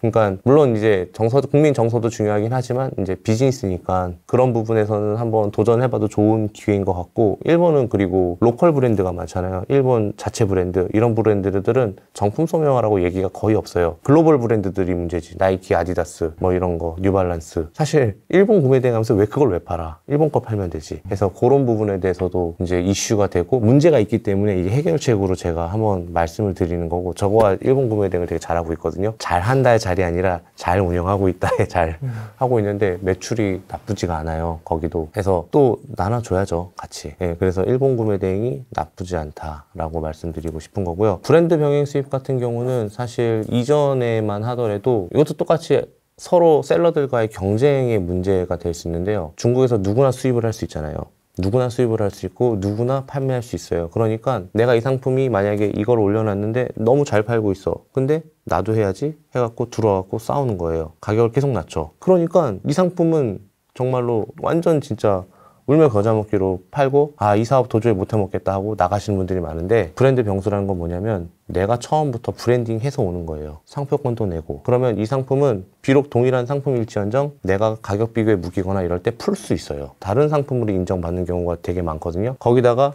A: 그러니까 물론 이제 국민 정서도 중요하긴 하지만 이제 비즈니스니까 그런 부분에서는 한번 도전해봐도 좋은 기회인 것 같고 일본은 그리고 로컬 브랜드가 많잖아요. 일본 자체 브랜드 이런 브랜드들은 정품 소명화라고 얘기가 거의 없어요. 글로벌 브랜드들이 문제지. 나이키, 아디다스 뭐 이런 거, 뉴발란스. 사실 일본 구매 대행하면서 왜 그걸 왜 팔아? 일본 거 팔면 되지. 그래서 그런 부분에 대해서도 이제 이슈가 되고 문제가 있기 때문에 이게 해결책으로 제가 한번 말씀을 드리는 거고 저거와 일본 구매 대행을 되게 잘하고 있거든요. 잘한다의 잘이 아니라 잘 운영하고 있다의 잘 하고 있는데 매출이 나쁘지가 않아요. 거기도. 그래서 또 나눠줘야죠. 같이. 예, 그래서 일본 구매 대행이 나쁘지 않다라고 말씀드리고 싶은 거고요. 브랜드 병행 수입 같은 경우는 사실 이전에만 하더라도 이것도 똑같이 서로 셀러들과의 경쟁의 문제가 될 수 있는데요. 중국에서 누구나 수입을 할 수 있잖아요. 누구나 수입을 할 수 있고 누구나 판매할 수 있어요. 그러니까 내가 이 상품이 만약에 이걸 올려놨는데 너무 잘 팔고 있어. 근데 나도 해야지 해갖고 들어와갖고 싸우는 거예요. 가격을 계속 낮춰. 그러니까 이 상품은 정말로 완전 진짜 울며 겨자 먹기로 팔고 이 사업 도저히 못해 먹겠다 하고 나가시는 분들이 많은데 브랜드 병수라는 건 뭐냐면 내가 처음부터 브랜딩 해서 오는 거예요. 상표권도 내고 그러면 이 상품은 비록 동일한 상품일지언정 내가 가격 비교에 무기거나 이럴 때 풀 수 있어요. 다른 상품으로 인정받는 경우가 되게 많거든요. 거기다가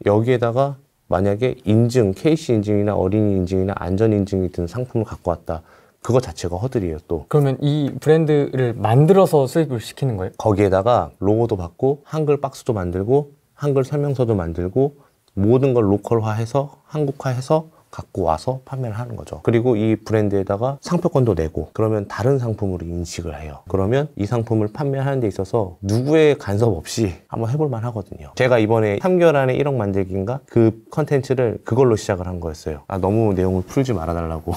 A: 여기에다가 만약에 인증, KC 인증이나 어린이 인증이나 안전 인증이 든 상품을 갖고 왔다. 그거 자체가 허들이에요 또.
B: 그러면 이 브랜드를 만들어서 수입을 시키는 거예요?
A: 거기에다가 로고도 받고 한글 박스도 만들고 한글 설명서도 만들고 모든 걸 로컬화해서 한국화해서 갖고 와서 판매를 하는 거죠. 그리고 이 브랜드에다가 상표권도 내고 그러면 다른 상품으로 인식을 해요. 그러면 이 상품을 판매하는 데 있어서 누구의 간섭 없이 한번 해볼 만 하거든요. 제가 이번에 3개월 안에 1억 만들기인가? 그 컨텐츠를 그걸로 시작을 한 거였어요. 너무 내용을 풀지 말아달라고.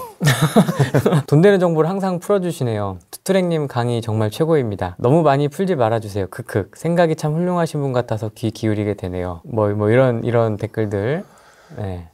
B: 돈 되는 정보를 항상 풀어주시네요. 투트랙님 강의 정말 최고입니다. 너무 많이 풀지 말아주세요. 크크. 생각이 참 훌륭하신 분 같아서 귀 기울이게 되네요. 뭐 이런 댓글들. 네.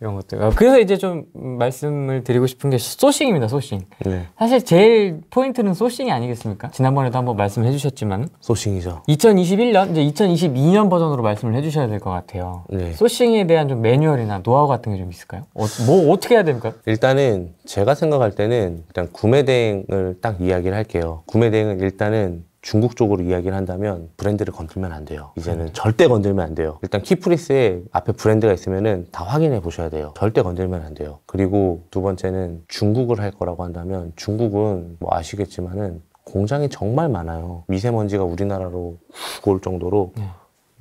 B: 이런 것들. 그래서 이제 좀 말씀을 드리고 싶은 게 소싱입니다, 소싱.
A: 네.
B: 사실 제일 포인트는 소싱이 아니겠습니까? 지난번에도 한번 말씀을 해주셨지만.
A: 소싱이죠.
B: 2021년, 이제 2022년 버전으로 말씀을 해주셔야 될 것 같아요.
A: 네.
B: 소싱에 대한 좀 매뉴얼이나 노하우 같은 게 좀 있을까요? 어떻게 해야 됩니까?
A: 일단은 제가 생각할 때는 일단 구매 대행을 딱 이야기를 할게요. 구매 대행은 일단은 중국 쪽으로 이야기를 한다면 브랜드를 건들면 안 돼요. 이제는 절대 건들면 안 돼요. 일단 키프리스에 앞에 브랜드가 있으면은 다 확인해 보셔야 돼요. 절대 건들면 안 돼요. 그리고 두 번째는 중국을 할 거라고 한다면 중국은 뭐 아시겠지만은 공장이 정말 많아요. 미세먼지가 우리나라로 훅 올 정도로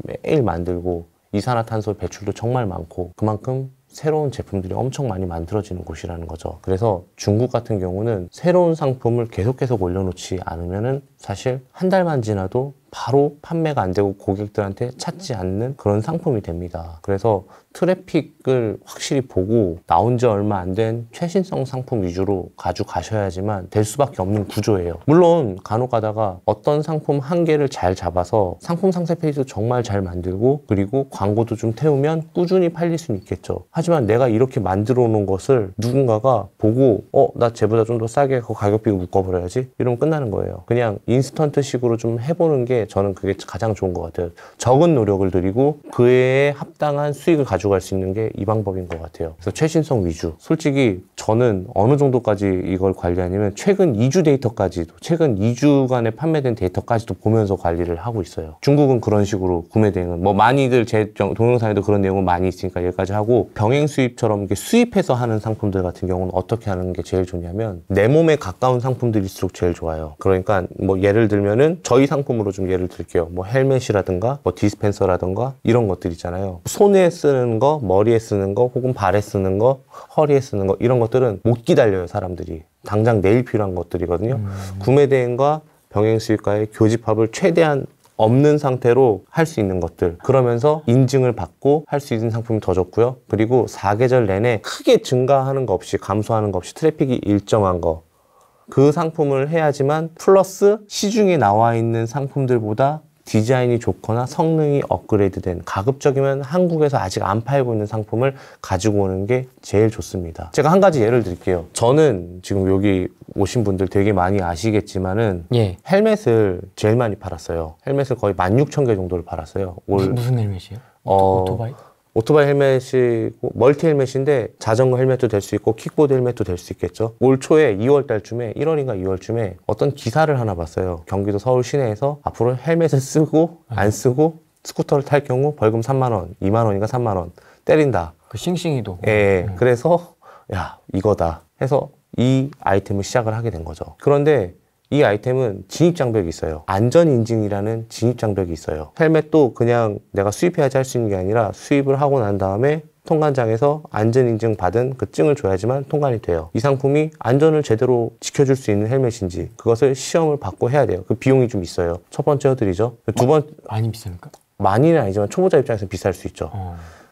A: 매일 만들고 이산화탄소 배출도 정말 많고 그만큼 새로운 제품들이 엄청 많이 만들어지는 곳이라는 거죠. 그래서 중국 같은 경우는 새로운 상품을 계속 올려놓지 않으면은 사실 한 달만 지나도 바로 판매가 안 되고 고객들한테 찾지 않는 그런 상품이 됩니다. 그래서 트래픽을 확실히 보고 나온 지 얼마 안 된 최신성 상품 위주로 가져가셔야지만 될 수밖에 없는 구조예요. 물론 간혹 가다가 어떤 상품 한 개를 잘 잡아서 상품 상세 페이지도 정말 잘 만들고 그리고 광고도 좀 태우면 꾸준히 팔릴 수는 있겠죠. 하지만 내가 이렇게 만들어 놓은 것을 누군가가 보고 나 쟤보다 좀 더 싸게 그 가격 비교 묶어버려야지 이러면 끝나는 거예요. 그냥 인스턴트 식으로 좀 해보는 게 저는 그게 가장 좋은 것 같아요. 적은 노력을 들이고 그에 합당한 수익을 가져갈 수 있는 게 이 방법인 것 같아요. 그래서 최신성 위주. 솔직히 저는 어느 정도까지 이걸 관리하냐면 최근 2주 데이터까지도 최근 2주간에 판매된 데이터까지도 보면서 관리를 하고 있어요. 중국은 그런 식으로 구매 대행은 뭐 많이들 제 동영상에도 그런 내용은 많이 있으니까 여기까지 하고 병행 수입처럼 이렇게 수입해서 하는 상품들 같은 경우는 어떻게 하는 게 제일 좋냐면 내 몸에 가까운 상품들일수록 제일 좋아요. 그러니까 뭐 예를 들면은 저희 상품으로 좀 예를 들게요. 뭐 헬멧이라든가 뭐 디스펜서라든가 이런 것들 있잖아요. 손에 쓰는 거, 머리에 쓰는 거, 혹은 발에 쓰는 거, 허리에 쓰는 거 이런 것들은 못 기다려요, 사람들이. 당장 내일 필요한 것들이거든요. 구매 대행과 병행 수입과의 교집합을 최대한 없는 상태로 할 수 있는 것들 그러면서 인증을 받고 할 수 있는 상품이 더 좋고요. 그리고 4계절 내내 크게 증가하는 거 없이 감소하는 거 없이 트래픽이 일정한 거 그 상품을 해야지만 플러스 시중에 나와 있는 상품들보다 디자인이 좋거나 성능이 업그레이드된 가급적이면 한국에서 아직 안 팔고 있는 상품을 가지고 오는 게 제일 좋습니다. 제가 한 가지 예를 드릴게요. 저는 지금 여기 오신 분들 되게 많이 아시겠지만은 헬멧을 제일 많이 팔았어요. 헬멧을 거의 16,000개 정도를 팔았어요.
B: 무슨 헬멧이에요? 오토바이?
A: 오토바이 헬멧이고 멀티 헬멧인데 자전거 헬멧도 될 수 있고 킥보드 헬멧도 될 수 있겠죠. 올 초에 2월 달쯤에 1월인가 2월쯤에 어떤 기사를 하나 봤어요. 경기도 서울 시내에서 앞으로 헬멧을 쓰고 안 쓰고 스쿠터를 탈 경우 벌금 3만 원, 2만 원인가 3만 원 때린다.
B: 그 싱싱이도.
A: 예. 그래서 야 이거다 해서 이 아이템을 시작을 하게 된 거죠. 그런데 이 아이템은 진입장벽이 있어요. 안전인증이라는 진입장벽이 있어요. 헬멧도 그냥 내가 수입해야지 할 수 있는 게 아니라 수입을 하고 난 다음에 통관장에서 안전인증 받은 그 증을 줘야지만 통관이 돼요. 이 상품이 안전을 제대로 지켜줄 수 있는 헬멧인지 그것을 시험을 받고 해야 돼요. 그 비용이 좀 있어요. 첫 번째 허들이죠.
B: 많이 비쌉니까?
A: 많이는 아니지만 초보자 입장에서 비쌀 수 있죠.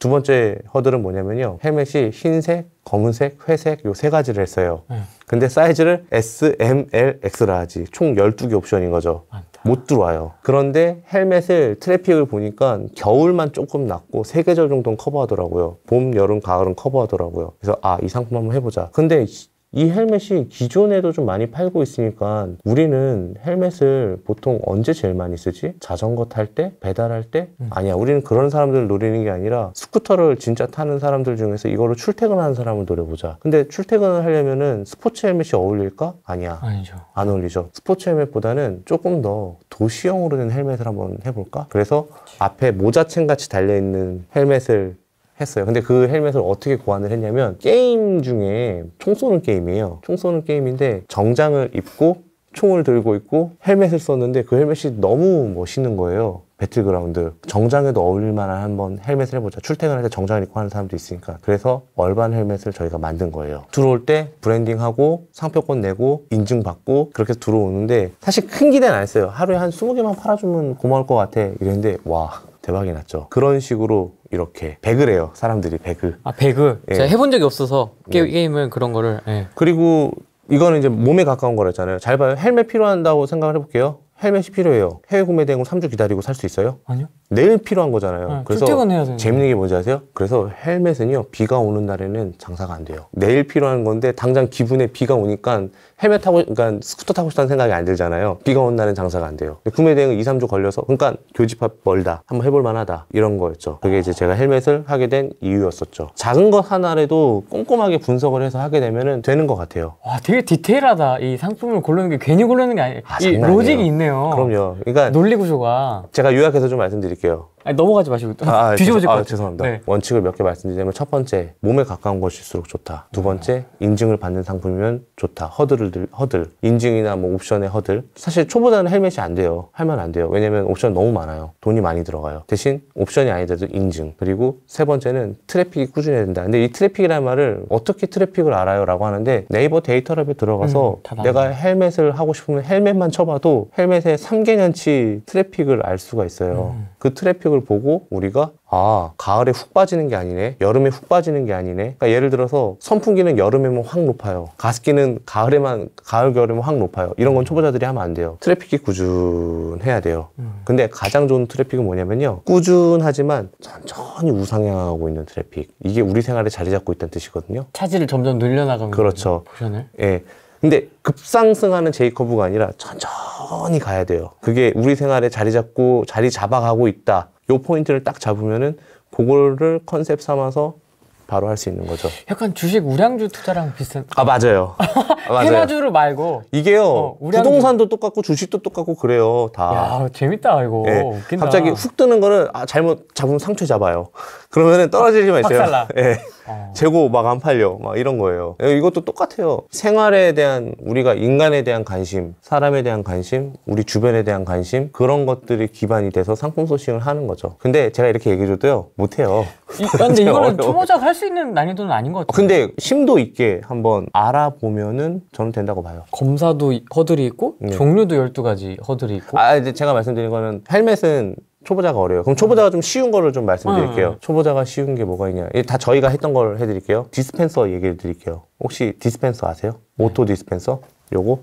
A: 두 번째 허들은 뭐냐면요. 헬멧이 흰색, 검은색, 회색 요 세 가지를 했어요. 근데 사이즈를 S, M, L, X라 하지. 총 12개 옵션인 거죠. 못 들어와요. 그런데 헬멧을 트래픽을 보니까 겨울만 조금 낮고 3계절 정도는 커버하더라고요. 봄, 여름, 가을은 커버하더라고요. 그래서 이 상품 한번 해보자. 근데 이 헬멧이 기존에도 좀 많이 팔고 있으니까 우리는 헬멧을 보통 언제 제일 많이 쓰지? 자전거 탈 때? 배달할 때? 아니야. 우리는 그런 사람들을 노리는 게 아니라 스쿠터를 진짜 타는 사람들 중에서 이거를 출퇴근하는 사람을 노려보자. 근데 출퇴근을 하려면은 스포츠 헬멧이 어울릴까? 아니야.
B: 아니죠.
A: 안 어울리죠. 스포츠 헬멧보다는 조금 더 도시형으로 된 헬멧을 한번 해볼까? 그래서 앞에 모자챙 같이 달려있는 헬멧을 했어요. 근데 그 헬멧을 어떻게 고안을 했냐면 게임 중에 총 쏘는 게임이에요. 총 쏘는 게임인데 정장을 입고 총을 들고 있고 헬멧을 썼는데 그 헬멧이 너무 멋있는 거예요. 배틀그라운드. 정장에도 어울릴 만한 한번 헬멧을 해보자. 출퇴근할 때 정장을 입고 하는 사람도 있으니까. 그래서 얼반 헬멧을 저희가 만든 거예요. 들어올 때 브랜딩하고 상표권 내고 인증받고 그렇게 들어오는데 사실 큰 기대는 안 했어요. 하루에 한 20개만 팔아주면 고마울 것 같아. 이랬는데 와 대박이 났죠. 그런 식으로 이렇게 배그를 해요. 사람들이 배그.
B: 배그?
A: 예.
B: 제가 해본 적이 없어서 게임을 그런 거를.
A: 그리고 이거는 이제 몸에 가까운 거랬잖아요. 잘 봐요. 헬멧 필요한다고 생각을 해볼게요. 헬멧이 필요해요. 해외 구매 대행으로 3주 기다리고 살 수 있어요?
B: 아니요.
A: 내일 필요한 거잖아요. 그래서
B: 출퇴근해야 되는
A: 재밌는 게 뭔지 아세요? 그래서 헬멧은요 비가 오는 날에는 장사가 안 돼요. 내일 필요한 건데 당장 기분에 비가 오니까 헬멧 타고 그러니까 스쿠터 타고 싶다는 생각이 안 들잖아요. 비가 온 날은 장사가 안 돼요. 구매 대행은 2, 3주 걸려서 그러니까 교집합 멀다. 한번 해볼 만하다. 이런 거였죠. 그게 이제 제가 헬멧을 하게 된 이유였었죠. 작은 것 하나라도 꼼꼼하게 분석을 해서 하게 되면은 되는 것 같아요.
B: 와 되게 디테일하다. 이 상품을 고르는 게 괜히 고르는 게 아니에요. 이
A: 장난
B: 로직이
A: 아니에요.
B: 있네요.
A: 그럼요. 그러니까
B: 논리 구조가.
A: 제가 요약해서 좀 말씀드릴게요.
B: 아니, 넘어가지 마시고 뒤집어질 것 같아요.
A: 죄송합니다.
B: 네.
A: 원칙을 몇 개 말씀드리자면 첫 번째, 몸에 가까운 것일수록 좋다. 두 번째, 인증을 받는 상품이면 좋다. 허들. 인증이나 뭐 옵션의 허들. 사실 초보자는 헬멧이 안 돼요. 하면 안 돼요. 왜냐면 옵션 너무 많아요. 돈이 많이 들어가요. 대신 옵션이 아니더라도 인증. 그리고 세 번째는 트래픽이 꾸준해야 된다. 근데 이 트래픽이라는 말을 어떻게 트래픽을 알아요? 라고 하는데 네이버 데이터랩에 들어가서 내가 헬멧을 하고 싶으면 헬멧만 쳐봐도 헬멧의 3개년치 트래픽을 알 수가 있어요. 그 트래픽을 보고 우리가 가을에 훅 빠지는 게 아니네, 여름에 훅 빠지는 게 아니네. 그러니까 예를 들어서 선풍기는 여름에만 확 높아요, 가습기는 가을 겨울에만 확 높아요. 이런 건 초보자들이 하면 안 돼요. 트래픽이 꾸준해야 돼요. 근데 가장 좋은 트래픽은 뭐냐면요, 꾸준하지만 천천히 우상향하고 있는 트래픽. 이게 우리 생활에 자리 잡고 있다는 뜻이거든요.
B: 차질을 점점 늘려나가면
A: 그렇죠.
B: 옵션을.
A: 예. 근데 급상승하는 J커브가 아니라 천천히 가야 돼요. 그게 우리 생활에 자리 잡아가고 있다. 요 포인트를 딱 잡으면은 그거를 컨셉 삼아서 바로 할 수 있는 거죠.
B: 약간 주식 우량주 투자랑 비슷한.
A: 맞아요. 맞아요.
B: 테마주를 말고.
A: 이게요,
B: 우량주.
A: 부동산도 똑같고 주식도 똑같고 그래요, 다.
B: 야, 재밌다 이거.
A: 예.
B: 웃긴다.
A: 갑자기 훅 뜨는 거는 잘못 잡으면 상처 잡아요. 그러면은 떨어지지만 있어요.
B: 박살나.
A: 예. 재고 막 안 팔려. 막 이런 거예요. 이것도 똑같아요. 생활에 대한, 우리가 인간에 대한 관심, 사람에 대한 관심, 우리 주변에 대한 관심, 그런 것들이 기반이 돼서 상품 소싱을 하는 거죠. 근데 제가 이렇게 얘기해줘도요, 못해요.
B: 근데 이거는 초보자가 할 수 있는 난이도는 아닌 것 같아요.
A: 근데 심도 있게 한번 알아보면은 저는 된다고 봐요.
B: 검사도 허들이 있고 종류도 12가지 허들이 있고.
A: 이제 제가 말씀드린 거는 헬멧은 초보자가 어려워요. 그럼 초보자가 좀 쉬운 거를 좀 말씀드릴게요. 초보자가 쉬운 게 뭐가 있냐. 다 저희가 했던 걸 해드릴게요. 디스펜서 얘기해 드릴게요. 혹시 디스펜서 아세요? 오토 디스펜서?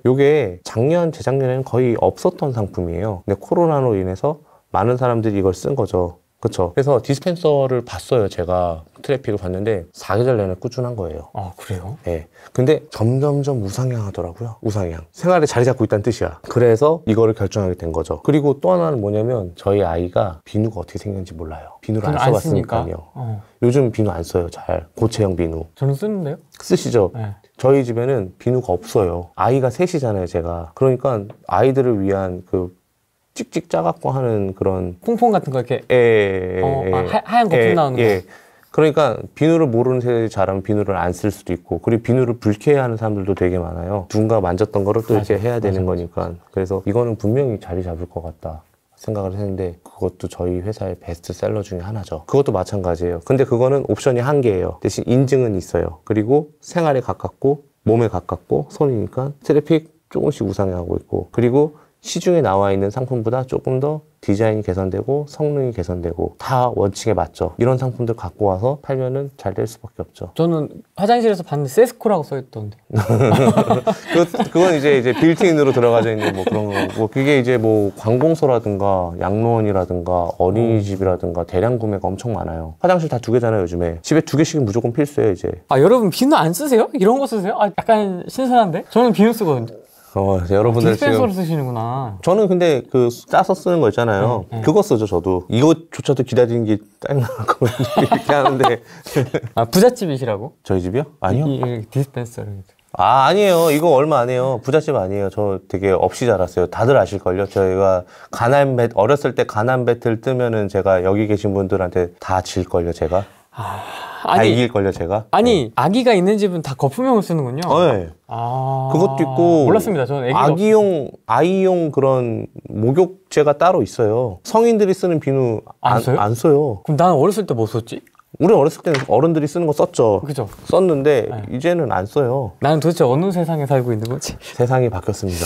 A: 요게 작년, 재작년에는 거의 없었던 상품이에요. 근데 코로나로 인해서 많은 사람들이 이걸 쓴 거죠. 그쵸. 그래서 디스펜서를 봤어요. 제가 트래픽을 봤는데 4계절 내내 꾸준한 거예요.
B: 아, 그래요?
A: 네. 근데 점점점 우상향하더라고요. 우상향. 생활에 자리 잡고 있다는 뜻이야. 그래서 이거를 결정하게 된 거죠. 그리고 또 하나는 뭐냐면 저희 아이가 비누가 어떻게 생겼는지 몰라요. 비누를 안 써봤으니까요. 요즘 비누 안 써요. 잘. 고체형 비누.
B: 저는 쓰는데요?
A: 쓰시죠?
B: 네.
A: 저희 집에는 비누가 없어요. 아이가 셋이잖아요, 제가. 그러니까 아이들을 위한 그 찍찍 짜갖고 하는 그런
B: 퐁퐁 같은 거 이렇게 하얀 거품 나오는 거.
A: 그러니까 비누를 모르는 세대들이 잘하면 비누를 안 쓸 수도 있고, 그리고 비누를 불쾌해하는 사람들도 되게 많아요. 누군가 만졌던 거를 또 이렇게 해야 되는 거니까. 그래서 이거는 분명히 자리 잡을 것 같다 생각을 했는데, 그것도 저희 회사의 베스트셀러 중에 하나죠. 그것도 마찬가지예요. 근데 그거는 옵션이 한 개예요. 대신 인증은 있어요. 그리고 생활에 가깝고 몸에 가깝고 손이니까 트래픽 조금씩 우상향하고 있고, 그리고 시중에 나와 있는 상품보다 조금 더 디자인이 개선되고 성능이 개선되고 다 원칙에 맞죠. 이런 상품들 갖고 와서 팔면은 잘 될 수밖에 없죠.
B: 저는 화장실에서 봤는데 세스코라고 써있던데.
A: 그건 이제 빌트인으로 들어가져 있는 뭐 그런 거고, 그게 이제 뭐 관공서라든가 양로원이라든가 어린이집이라든가 대량 구매가 엄청 많아요. 화장실 다 2개잖아요, 요즘에. 집에 2개씩은 무조건 필수예요, 이제.
B: 여러분 비누 안 쓰세요? 이런 거 쓰세요? 약간 신선한데? 저는 비누 쓰거든요.
A: 여러분들
B: 디스펜서를
A: 지금
B: 쓰시는구나.
A: 저는 근데 그 짜서 쓰는 거 있잖아요. 그거 쓰죠, 저도. 이것조차도 기다리는 게 짜증나고 이렇게 하는데.
B: 부잣집이시라고?
A: 저희 집이요? 아니요.
B: 이 디스펜서를.
A: 아니에요. 이거 얼마 안 해요. 부잣집 아니에요. 저 되게 없이 자랐어요. 다들 아실걸요? 저희가 어렸을 때 가난 배틀 뜨면은 제가 여기 계신 분들한테 다 질걸요, 제가. 다 이길걸요, 제가.
B: 아니, 아기가 있는 집은 다 거품형을 쓰는군요.
A: 네. 그것도 있고.
B: 몰랐습니다. 저는
A: 아이용 그런 목욕제가 따로 있어요. 성인들이 쓰는 비누
B: 안 써요?
A: 안 써요.
B: 그럼 나는 어렸을 때 뭐 썼지?
A: 우리 어렸을 때는 어른들이 쓰는 거 썼죠.
B: 그죠?
A: 썼는데 이제는 안 써요.
B: 나는 도대체 어느 세상에 살고 있는 거지?
A: 세상이 바뀌었습니다.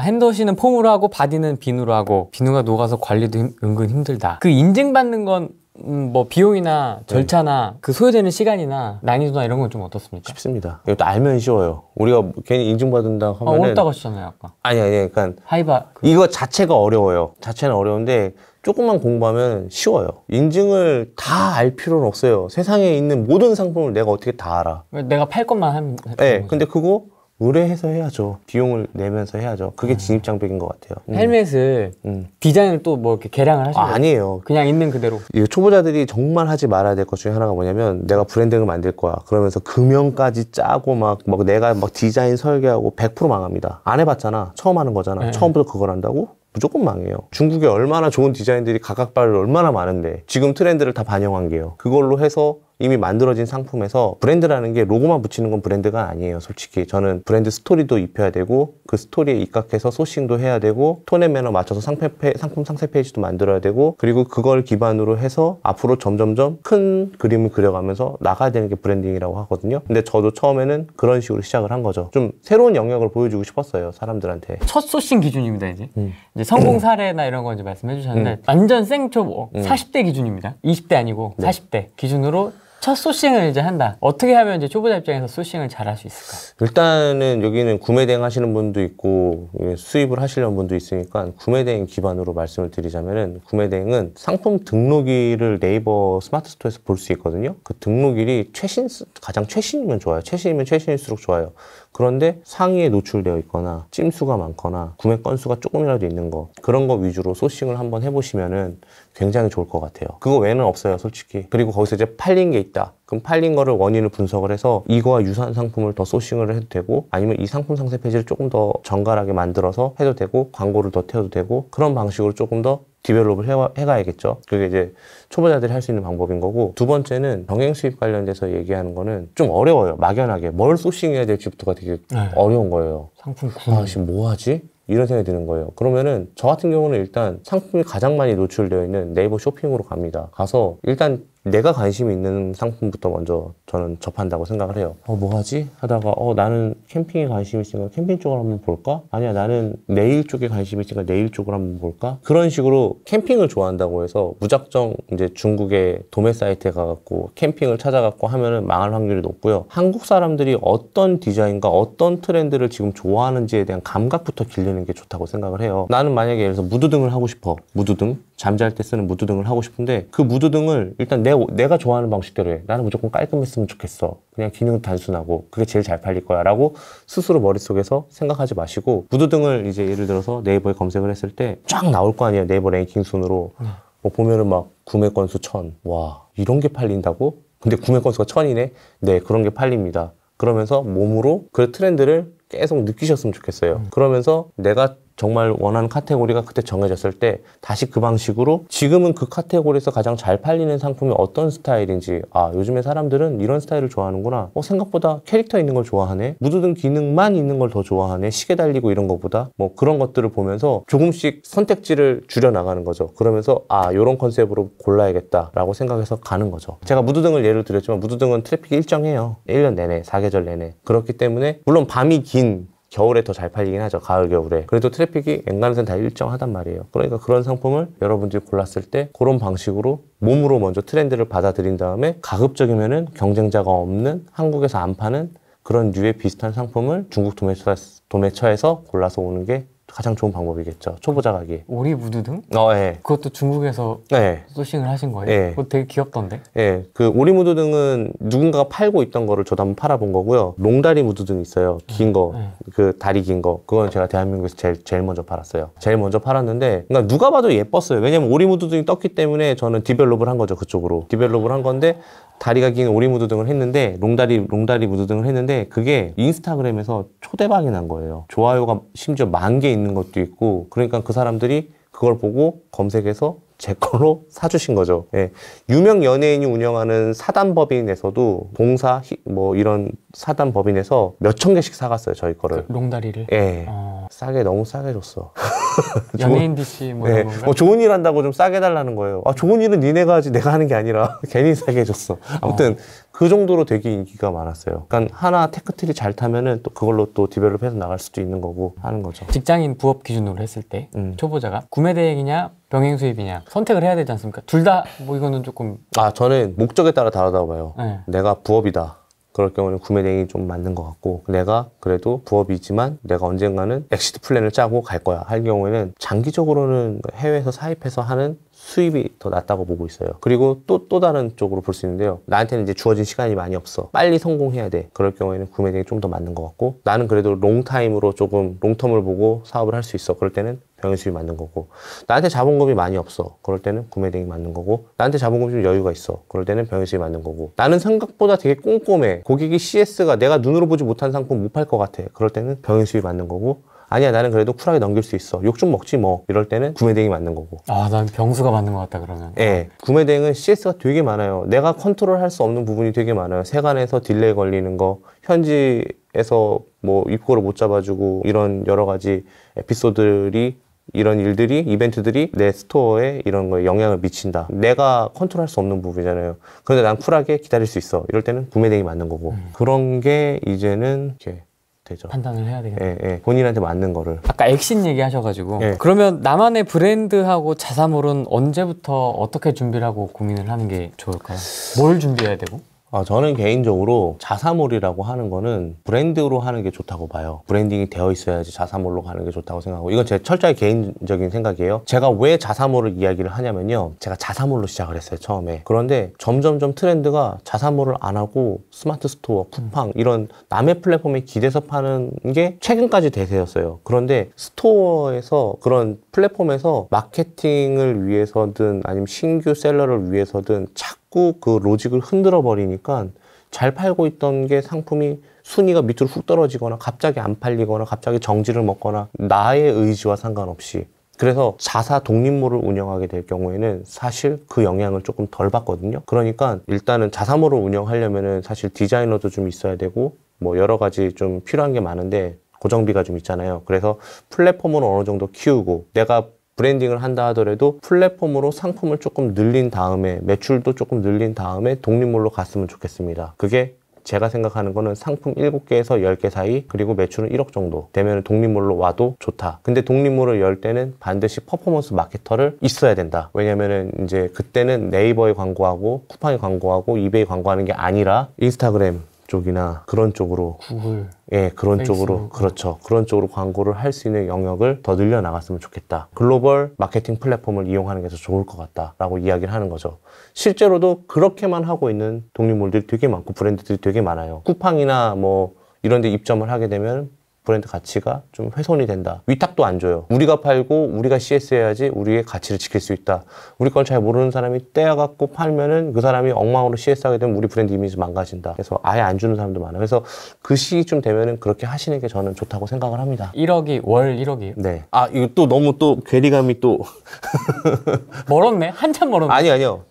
B: 핸더시는 폼으로 하고 바디는 비누로 하고, 비누가 녹아서 관리도 은근 힘들다. 그 인증받는 건 뭐 비용이나 절차나 그 소요되는 시간이나 난이도나 이런 건 좀 어떻습니까?
A: 쉽습니다. 이것도 알면 쉬워요. 우리가 괜히 인증받는다 하면은
B: 어렵다고 하셨잖아요, 아까.
A: 아니 그러니까
B: 하이바
A: 이거 자체가 어려워요. 자체는 어려운데 조금만 공부하면 쉬워요. 인증을 다 알 필요는 없어요. 세상에 있는 모든 상품을 내가 어떻게 다 알아.
B: 내가 팔 것만 하면
A: 네, 근데 그거 의뢰해서 해야죠. 비용을 내면서 해야죠. 그게 진입장벽인 것 같아요.
B: 헬멧을 디자인을 또 뭐 이렇게 개량을 하신 거예요?
A: 아니에요.
B: 그냥 있는 그대로.
A: 이 초보자들이 정말 하지 말아야 될 것 중에 하나가 뭐냐면, 내가 브랜딩을 만들 거야. 그러면서 금형까지 짜고 막 내가 막 디자인 설계하고 100% 망합니다. 안 해봤잖아. 처음 하는 거잖아. 처음부터 그걸 한다고? 무조건 망해요. 중국에 얼마나 좋은 디자인들이 각각발 얼마나 많은데 지금 트렌드를 다 반영한 게요. 그걸로 해서 이미 만들어진 상품에서 브랜드라는 게 로고만 붙이는 건 브랜드가 아니에요. 솔직히 저는 브랜드 스토리도 입혀야 되고 그 스토리에 입각해서 소싱도 해야 되고 톤 앤 매너 맞춰서 상품 상세 페이지도 만들어야 되고 그리고 그걸 기반으로 해서 앞으로 점점점 큰 그림을 그려가면서 나가야 되는 게 브랜딩이라고 하거든요. 근데 저도 처음에는 그런 식으로 시작을 한 거죠. 좀 새로운 영역을 보여주고 싶었어요. 사람들한테.
B: 첫 소싱 기준입니다. 이제 성공 사례나 이런 거 이제 말씀해 주셨는데 완전 생초보 40대 기준입니다. 20대 아니고 40대 기준으로 첫 소싱을 이제 한다. 어떻게 하면 이제 초보자 입장에서 소싱을 잘 할 수 있을까?
A: 일단은 여기는 구매 대행 하시는 분도 있고 수입을 하시려는 분도 있으니까 구매 대행 기반으로 말씀을 드리자면은 구매 대행은 상품 등록일을 네이버 스마트 스토어에서 볼 수 있거든요. 그 등록일이 가장 최신이면 좋아요. 최신이면 최신일수록 좋아요. 그런데 상위에 노출되어 있거나 찜수가 많거나 구매 건수가 조금이라도 있는 거 그런 거 위주로 소싱을 한번 해보시면은 굉장히 좋을 것 같아요. 그거 외에는 없어요, 솔직히. 그리고 거기서 이제 팔린 게 있다. 그럼 팔린 거를 원인을 분석을 해서 이거와 유사한 상품을 더 소싱을 해도 되고 아니면 이 상품 상세 페이지를 조금 더 정갈하게 만들어서 해도 되고 광고를 더 태워도 되고 그런 방식으로 조금 더 디벨롭을 해가야겠죠. 그게 이제 초보자들이 할 수 있는 방법인 거고 두 번째는 병행 수입 관련돼서 얘기하는 거는 좀 어려워요. 막연하게 뭘 소싱해야 될지부터가 되게 어려운 거예요.
B: 상품 구매.
A: 지금 뭐 하지? 이런 생각이 드는 거예요. 그러면은 저 같은 경우는 일단 상품이 가장 많이 노출되어 있는 네이버 쇼핑으로 갑니다. 가서 일단 내가 관심이 있는 상품부터 먼저 저는 접한다고 생각을 해요. 뭐 하지? 하다가 나는 캠핑에 관심이 있으니까 캠핑 쪽을 한번 볼까? 아니야, 나는 네일 쪽에 관심이 있으니까 네일 쪽을 한번 볼까? 그런 식으로 캠핑을 좋아한다고 해서 무작정 이제 중국의 도매 사이트에 가갖고 캠핑을 찾아갖고 하면은 망할 확률이 높고요. 한국 사람들이 어떤 디자인과 어떤 트렌드를 지금 좋아하는지에 대한 감각부터 길르는 게 좋다고 생각을 해요. 나는 만약에 예를 들어서 무드등을 하고 싶어. 무드등. 잠잘 때 쓰는 무드등을 하고 싶은데 그 무드등을 일단 내가 좋아하는 방식대로 해. 나는 무조건 깔끔했으면 좋겠어. 그냥 기능 단순하고 그게 제일 잘 팔릴 거야 라고 스스로 머릿속에서 생각하지 마시고 무드등을 이제 예를 들어서 네이버에 검색을 했을 때 쫙 나올 거 아니에요. 네이버 랭킹 순으로. 뭐 보면은 막 구매 건수 1000. 와, 이런 게 팔린다고? 근데 구매 건수가 1000이네? 네, 그런 게 팔립니다. 그러면서 몸으로 그 트렌드를 계속 느끼셨으면 좋겠어요. 그러면서 내가 정말 원하는 카테고리가 그때 정해졌을 때 다시 그 방식으로 지금은 그 카테고리에서 가장 잘 팔리는 상품이 어떤 스타일인지 요즘에 사람들은 이런 스타일을 좋아하는구나. 생각보다 캐릭터 있는 걸 좋아하네. 무드등 기능만 있는 걸 더 좋아하네. 시계 달리고 이런 것보다 뭐 그런 것들을 보면서 조금씩 선택지를 줄여나가는 거죠. 그러면서 요런 컨셉으로 골라야겠다라고 생각해서 가는 거죠. 제가 무드등을 예를 들었지만 무드등은 트래픽이 일정해요. 1년 내내, 4계절 내내. 그렇기 때문에 물론 밤이 긴 겨울에 더 잘 팔리긴 하죠. 가을, 겨울에. 그래도 트래픽이 엔간해서는 다 일정하단 말이에요. 그러니까 그런 상품을 여러분들이 골랐을 때 그런 방식으로 몸으로 먼저 트렌드를 받아들인 다음에 가급적이면은 경쟁자가 없는 한국에서 안 파는 그런 류의 비슷한 상품을 중국 도매처에서 골라서 오는 게 가장 좋은 방법이겠죠. 초보자 가기.
B: 오리 무드등?
A: 예.
B: 그것도 중국에서 소싱을 하신 거예요?
A: 예.
B: 그거 되게 귀엽던데?
A: 예. 그 오리 무드등은 누군가가 팔고 있던 거를 저도 한번 팔아본 거고요. 롱다리 무드등 있어요. 긴 거. 그 다리 긴 거. 그건 제가 대한민국에서 제일 먼저 팔았어요. 제일 먼저 팔았는데 그러니까 누가 봐도 예뻤어요. 왜냐면 오리 무드등이 떴기 때문에 저는 디벨롭을 한 거죠. 그쪽으로. 디벨롭을 한 건데 다리가 긴 오리 무드등을 했는데 롱다리 무드등을 했는데 그게 인스타그램에서 초대박이 난 거예요. 좋아요가 심지어 10,000개 있는 것도 있고 그러니까 그 사람들이 그걸 보고 검색해서 제 걸로 사주신 거죠. 예. 유명 연예인이 운영하는 사단법인에서도 봉사 뭐 이런 사단법인에서 몇천 개씩 사갔어요. 저희 거를.
B: 그 롱다리를?
A: 예. 너무 싸게 줬어.
B: 연예인 DC 뭐 이런 건가?
A: 좋은 일 한다고 좀 싸게 달라는 거예요. 좋은 일은 니네가 하지 내가 하는 게 아니라 괜히 싸게 해줬어. 아무튼 그 정도로 되게 인기가 많았어요. 그러니까 하나 테크트리 잘 타면은 또 그걸로 또 디벨롭해서 나갈 수도 있는 거고 하는 거죠.
B: 직장인 부업 기준으로 했을 때 초보자가 구매 대행이냐 병행 수입이냐 선택을 해야 되지 않습니까? 둘 다 뭐 이거는 조금
A: 저는 목적에 따라 다르다고 봐요.
B: 네.
A: 내가 부업이다. 그럴 경우는 구매 대행이 좀 맞는 것 같고 내가 그래도 부업이지만 내가 언젠가는 엑시트 플랜을 짜고 갈 거야 할 경우에는 장기적으로는 해외에서 사입해서 하는 수입이 더 낫다고 보고 있어요. 그리고 또 다른 쪽으로 볼 수 있는데요. 나한테는 이제 주어진 시간이 많이 없어. 빨리 성공해야 돼. 그럴 경우에는 구매 대행이 좀 더 맞는 것 같고 나는 그래도 롱타임으로 조금 롱텀을 보고 사업을 할 수 있어. 그럴 때는 병행 수입이 맞는 거고 나한테 자본금이 많이 없어. 그럴 때는 구매 대행이 맞는 거고 나한테 자본금이 좀 여유가 있어. 그럴 때는 병행 수입이 맞는 거고 나는 생각보다 되게 꼼꼼해. 고객이 CS가 내가 눈으로 보지 못한 상품 못 팔 것 같아. 그럴 때는 병행 수입이 맞는 거고 아니야 나는 그래도 쿨하게 넘길 수 있어. 욕 좀 먹지 뭐. 이럴 때는 구매 대행이 맞는 거고.
B: 아, 난 병수가 맞는 것 같다 그러면.
A: 예, 구매 대행은 CS가 되게 많아요. 내가 컨트롤할 수 없는 부분이 되게 많아요. 세간에서 딜레이 걸리는 거, 현지에서 뭐 입고를 못 잡아주고 이런 여러 가지 에피소드들이 이런 일들이 이벤트들이 내 스토어에 이런 거에 영향을 미친다. 내가 컨트롤할 수 없는 부분이잖아요. 그런데 난 쿨하게 기다릴 수 있어. 이럴 때는 구매 대행이 맞는 거고 그런 게 이제는 이렇게 되죠.
B: 판단을 해야 되겠네.
A: 예, 예. 본인한테 맞는 거를.
B: 아까 액신 얘기하셔가지고
A: 예.
B: 그러면 나만의 브랜드하고 자사몰은 언제부터 어떻게 준비를 하고 고민을 하는 게 좋을까요? 뭘 준비해야 되고?
A: 저는 개인적으로 자사몰이라고 하는 거는 브랜드로 하는 게 좋다고 봐요. 브랜딩이 되어 있어야지 자사몰로 가는 게 좋다고 생각하고 이건 제 철저히 개인적인 생각이에요. 제가 왜 자사몰을 이야기를 하냐면요. 제가 자사몰로 시작을 했어요, 처음에. 그런데 점점점 트렌드가 자사몰을 안 하고 스마트 스토어, 쿠팡 이런 남의 플랫폼에 기대서 파는 게 최근까지 대세였어요. 그런데 스토어에서 그런 플랫폼에서 마케팅을 위해서든 아니면 신규 셀러를 위해서든 자꾸 그 로직을 흔들어 버리니까 잘 팔고 있던 게 상품이 순위가 밑으로 훅 떨어지거나 갑자기 안 팔리거나 갑자기 정지를 먹거나 나의 의지와 상관없이 그래서 자사 독립몰을 운영하게 될 경우에는 사실 그 영향을 조금 덜 받거든요. 그러니까 일단은 자사몰을 운영하려면은 사실 디자이너도 좀 있어야 되고 뭐 여러 가지 좀 필요한 게 많은데 고정비가 좀 있잖아요. 그래서 플랫폼을 어느 정도 키우고 내가 브랜딩을 한다 하더라도 플랫폼으로 상품을 조금 늘린 다음에 매출도 조금 늘린 다음에 독립몰로 갔으면 좋겠습니다. 그게 제가 생각하는 거는 상품 7개에서 10개 사이 그리고 매출은 1억 정도 되면 독립몰로 와도 좋다. 근데 독립몰을 열 때는 반드시 퍼포먼스 마케터를 있어야 된다. 왜냐면은 이제 그때는 네이버에 광고하고 쿠팡에 광고하고 이베이에 광고하는 게 아니라 인스타그램 쪽이나 그런 쪽으로
B: 구글,
A: 예, 그런
B: 페이스북.
A: 쪽으로 그렇죠. 그런 쪽으로 광고를 할 수 있는 영역을 더 늘려 나갔으면 좋겠다. 글로벌 마케팅 플랫폼을 이용하는 게 더 좋을 것 같다라고 이야기를 하는 거죠. 실제로도 그렇게만 하고 있는 독립몰들이 되게 많고 브랜드들이 되게 많아요. 쿠팡이나 뭐 이런 데 입점을 하게 되면 브랜드 가치가 좀 훼손이 된다. 위탁도 안 줘요. 우리가 팔고 우리가 CS 해야지 우리의 가치를 지킬 수 있다. 우리 걸 잘 모르는 사람이 떼어갖고 팔면은 그 사람이 엉망으로 CS 하게 되면 우리 브랜드 이미지 망가진다. 그래서 아예 안 주는 사람도 많아요. 그래서 그 시기쯤 되면은 그렇게 하시는 게 저는 좋다고 생각을 합니다.
B: 1억이 월 1억이에요?
A: 네. 아, 이거 또 너무 또 괴리감이 또.
B: 멀었네? 한참 멀었네.
A: 아니요.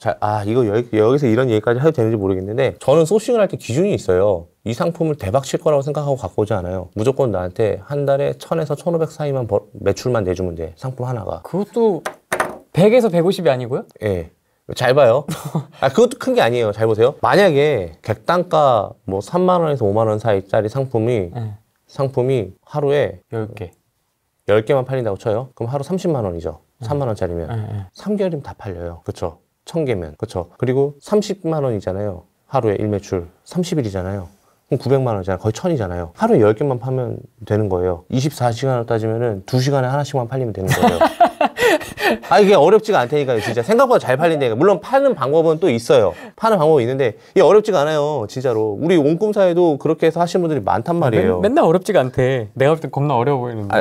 A: 이거 여기서 이런 얘기까지 해도 되는지 모르겠는데 저는 소싱을 할 때 기준이 있어요. 이 상품을 대박 칠 거라고 생각하고 갖고 오지 않아요. 무조건 나한테 한 달에 1000에서 1500 사이만 매출만 내주면 돼. 상품 하나가.
B: 그것도 100에서 150이 아니고요?
A: 예. 잘 봐요. 그것도 큰 게 아니에요. 잘 보세요. 만약에 객단가 뭐 3만 원에서 5만 원 사이짜리 상품이 하루에
B: 10개.
A: 10개만 팔린다고 쳐요. 그럼 하루 30만 원이죠. 3만 원짜리면. 3개월이면 다 팔려요. 그쵸? 1000개면. 그쵸? 그리고 30만 원이잖아요. 하루에 일매출. 30일이잖아요. 그럼 900만 원이잖아요. 거의 1000이잖아요. 하루에 10개만 파면 되는 거예요. 24시간을 따지면은 2시간에 하나씩만 팔리면 되는 거예요. 이게 어렵지가 않다니까요. 진짜 생각보다 잘 팔린다니까. 물론 파는 방법은 또 있어요. 파는 방법이 있는데 이게 어렵지가 않아요. 진짜로. 우리 온꿈사에도 그렇게 해서 하시는 분들이 많단 말이에요.
B: 맨날 어렵지가 않대. 내가 볼 땐 겁나 어려워 보이는데.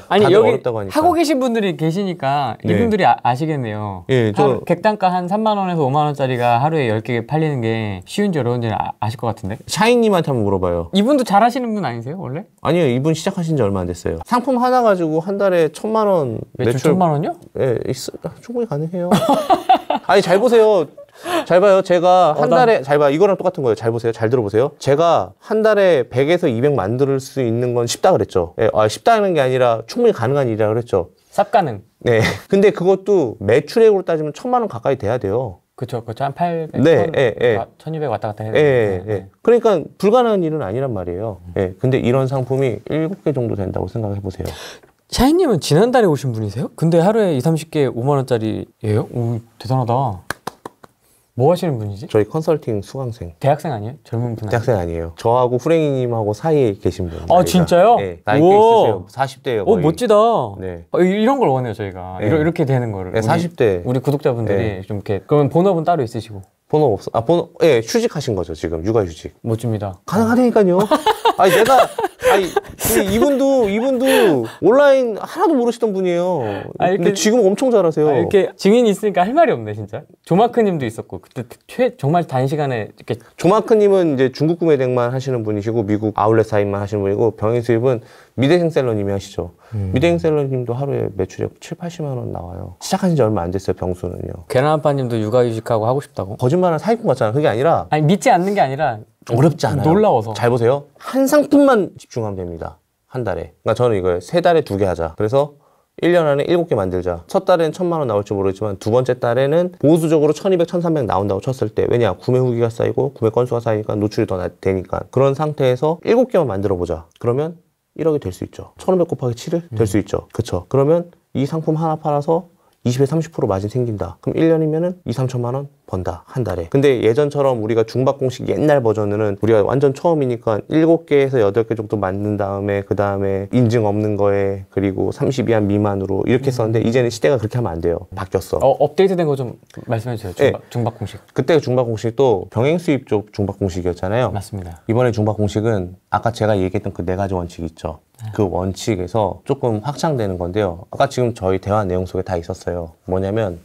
B: 아니
A: 다들
B: 여기
A: 어렵다고 하니까.
B: 하고 계신 분들이 계시니까
A: 네.
B: 이분들이 아시겠네요.
A: 예,
B: 객단가 한 3만 원에서 5만 원짜리가 하루에 10개 팔리는 게 쉬운지 어려운지 아실 것 같은데.
A: 샤인님한테 한번 물어봐요.
B: 이분도 잘하시는 분 아니세요 원래?
A: 아니요, 이분 시작하신 지 얼마 안 됐어요. 상품 하나 가지고 한 달에 1000만 원
B: 매출 1000만 원이요?
A: 예, 충분히 가능해요. 아니, 잘 보세요. 잘 봐요. 제가 한 달에, 잘 봐. 이거랑 똑같은 거예요. 잘 보세요. 잘 들어보세요. 제가 한 달에 100에서 200 만들 수 있는 건 쉽다 그랬죠. 예, 쉽다는 게 아니라 충분히 가능한 일이라 그랬죠.
B: 쌉 가능.
A: 네. 근데 그것도 매출액으로 따지면 1000만 원 가까이 돼야 돼요.
B: 그쵸. 한 800,
A: 네,
B: 1200 왔다 갔다 해야
A: 예,
B: 돼요.
A: 예. 그러니까 불가능한 일은 아니란 말이에요. 예. 근데 이런 상품이 7개 정도 된다고 생각해 보세요.
B: 샤이님은 지난달에 오신 분이세요? 근데 하루에 20, 30개 5만 원짜리예요? 오, 대단하다. 뭐 하시는 분이지?
A: 저희 컨설팅 수강생.
B: 대학생 아니에요? 젊은 분
A: 대학생 아니에요. 저하고 후랭이님하고 사이에 계신 분.
B: 아, 진짜요?
A: 네. 나이 꽤 있으세요. 40대예요.
B: 오, 멋지다.
A: 네.
B: 이런 걸 원해요, 저희가.
A: 네.
B: 이렇게 되는 거를.
A: 네, 40대.
B: 우리 구독자분들이
A: 네.
B: 좀 이렇게. 그러면 본업은 따로 있으시고.
A: 번호 없어. 예, 휴직하신 거죠, 지금. 육아휴직.
B: 멋집니다.
A: 가능하다니까요. 이분도 온라인 하나도 모르시던 분이에요. 근데 지금 엄청 잘하세요.
B: 이렇게 증인이 있으니까 할 말이 없네, 진짜. 조마크님도 있었고, 그때 정말 단시간에 이렇게.
A: 조마크님은 이제 중국 구매대행만 하시는 분이시고, 미국 아울렛 사입만 하시는 분이고, 병행 수입은 미대생 셀러님이 하시죠. 미대행셀러님도 하루에 매출이 7, 80만 원 나와요. 시작한 지 얼마 안 됐어요, 병수는요.
B: 계란아빠님도 육아휴직하고 하고 싶다고?
A: 거짓말은 사기꾼 같잖아. 그게 아니라
B: 아니 믿지 않는 게 아니라
A: 어렵지 않아요.
B: 놀라워서.
A: 잘 보세요. 한 상품만 집중하면 됩니다. 한 달에. 그러니까 저는 이거예요. 3달에 2개 하자. 그래서 1년 안에 7개 만들자. 첫 달에는 1,000만 원 나올지 모르겠지만 두 번째 달에는 보수적으로 1,200, 1,300 나온다고 쳤을 때 왜냐? 구매 후기가 쌓이고 구매 건수가 쌓이니까 노출이 더 되니까 그런 상태에서 7개만 만들어 보자. 그러면 1억이 될 수 있죠. 1,500 곱하기 7을 될 수 있죠. 그쵸? 그러면 이 상품 하나 팔아서 20에 30% 마진 생긴다. 그럼 1년이면은 2, 3천만 원 번다. 한 달에. 근데 예전처럼 우리가 중박공식 옛날 버전은 우리가 완전 처음이니까 7개에서 8개 정도 만든 다음에 그 다음에 인증 없는 거에 그리고 30위안 미만으로 이렇게 썼는데 이제는 시대가 그렇게 하면 안 돼요. 바뀌었어.
B: 업데이트된 거 좀 말씀해 주세요.
A: 네.
B: 중박공식.
A: 그때 중박공식도 병행수입 쪽 중박공식이었잖아요.
B: 맞습니다.
A: 이번에 중박공식은 아까 제가 얘기했던 그 4가지 원칙 있죠. 그 원칙에서 조금 확장되는 건데요. 아까 지금 저희 대화 내용 속에 다 있었어요. 뭐냐면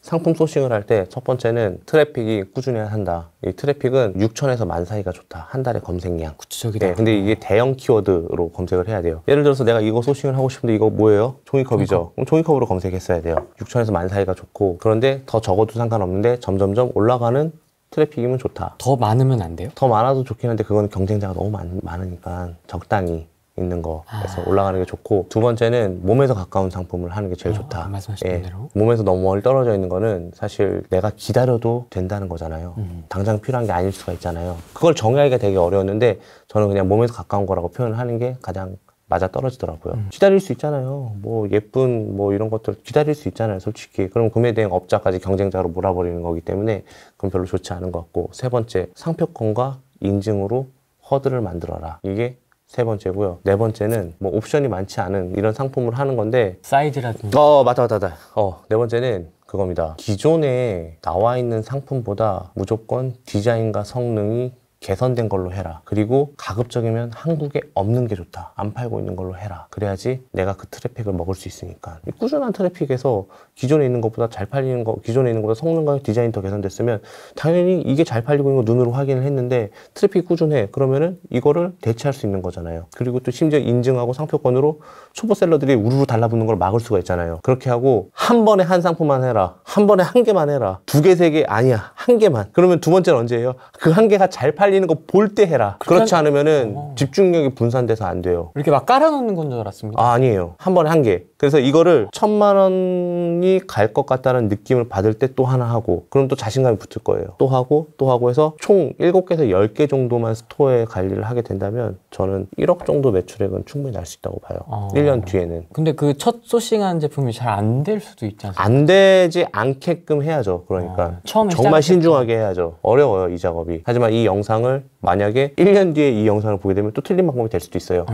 A: 상품 소싱을 할 때 첫 번째는 트래픽이 꾸준히 한다. 이 트래픽은 6천에서 10,000 사이가 좋다. 한 달에 검색량.
B: 구체적이다.
A: 네, 근데 이게 대형 키워드로 검색을 해야 돼요. 예를 들어서 내가 이거 소싱을 하고 싶은데 이거 뭐예요? 종이컵이죠. 그럼 종이컵으로 검색했어야 돼요. 6천에서 10,000 사이가 좋고 그런데 더 적어도 상관없는데 점점점 올라가는 트래픽이면 좋다.
B: 더 많으면 안 돼요?
A: 더 많아도 좋긴 한데 그거는 경쟁자가 너무 많으니까 적당히 있는 거에서 올라가는 게 좋고 두 번째는 몸에서 가까운 상품을 하는 게 제일 좋다.
B: 말씀하신 대로.
A: 몸에서 너무 멀리 떨어져 있는 거는 사실 내가 기다려도 된다는 거잖아요. 당장 필요한 게 아닐 수가 있잖아요. 그걸 정의하기가 되게 어려웠는데 저는 그냥 몸에서 가까운 거라고 표현을 하는 게 가장 맞아 떨어지더라고요. 기다릴 수 있잖아요. 뭐 예쁜 뭐 이런 것들 기다릴 수 있잖아요, 솔직히. 그럼 구매 대행 업자까지 경쟁자로 몰아버리는 거기 때문에 그건 별로 좋지 않은 것 같고 세 번째 상표권과 인증으로 허들을 만들어라. 이게 세 번째고요. 네 번째는 뭐 옵션이 많지 않은 이런 상품을 하는 건데
B: 사이즈라든지.
A: 맞다. 네 번째는 그겁니다. 기존에 나와 있는 상품보다 무조건 디자인과 성능이 개선된 걸로 해라. 그리고 가급적이면 한국에 없는 게 좋다. 안 팔고 있는 걸로 해라. 그래야지 내가 그 트래픽을 먹을 수 있으니까. 이 꾸준한 트래픽에서 기존에 있는 것보다 잘 팔리는 거, 기존에 있는 것보다 성능과 디자인이 더 개선됐으면 당연히 이게 잘 팔리고 있는 거 눈으로 확인을 했는데 트래픽이 꾸준해. 그러면은 이거를 대체할 수 있는 거잖아요. 그리고 또 심지어 인증하고 상표권으로 초보셀러들이 우르르 달라붙는 걸 막을 수가 있잖아요. 그렇게 하고 한 번에 한 상품만 해라. 한 번에 한 개만 해라. 2개, 3개 아니야. 한 개만. 그러면 두 번째는 언제예요? 그 한 개가 잘 팔리는 거 볼 때 해라. 그렇지 않으면은 집중력이 분산돼서 안 돼요.
B: 이렇게 막 깔아놓는 건 줄 알았습니다.
A: 아니에요. 한 번에 한 개. 그래서 이거를 1,000만 원이 갈 것 같다는 느낌을 받을 때 또 하나 하고 그럼 또 자신감이 붙을 거예요. 또 하고 해서 총 7개에서 10개 정도만 스토어에 관리를 하게 된다면 저는 1억 정도 매출액은 충분히 날 수 있다고 봐요. 1년 뒤에는.
B: 근데 그 첫 소싱한 제품이 잘 안 될 수도 있지 않습니까?
A: 안 되지 않게끔 해야죠. 그러니까
B: 처음에
A: 정말 신중하게 해야죠. 어려워요, 이 작업이. 하지만 이 영상을 만약에 1년 뒤에 이 영상을 보게 되면 또 틀린 방법이 될 수도 있어요.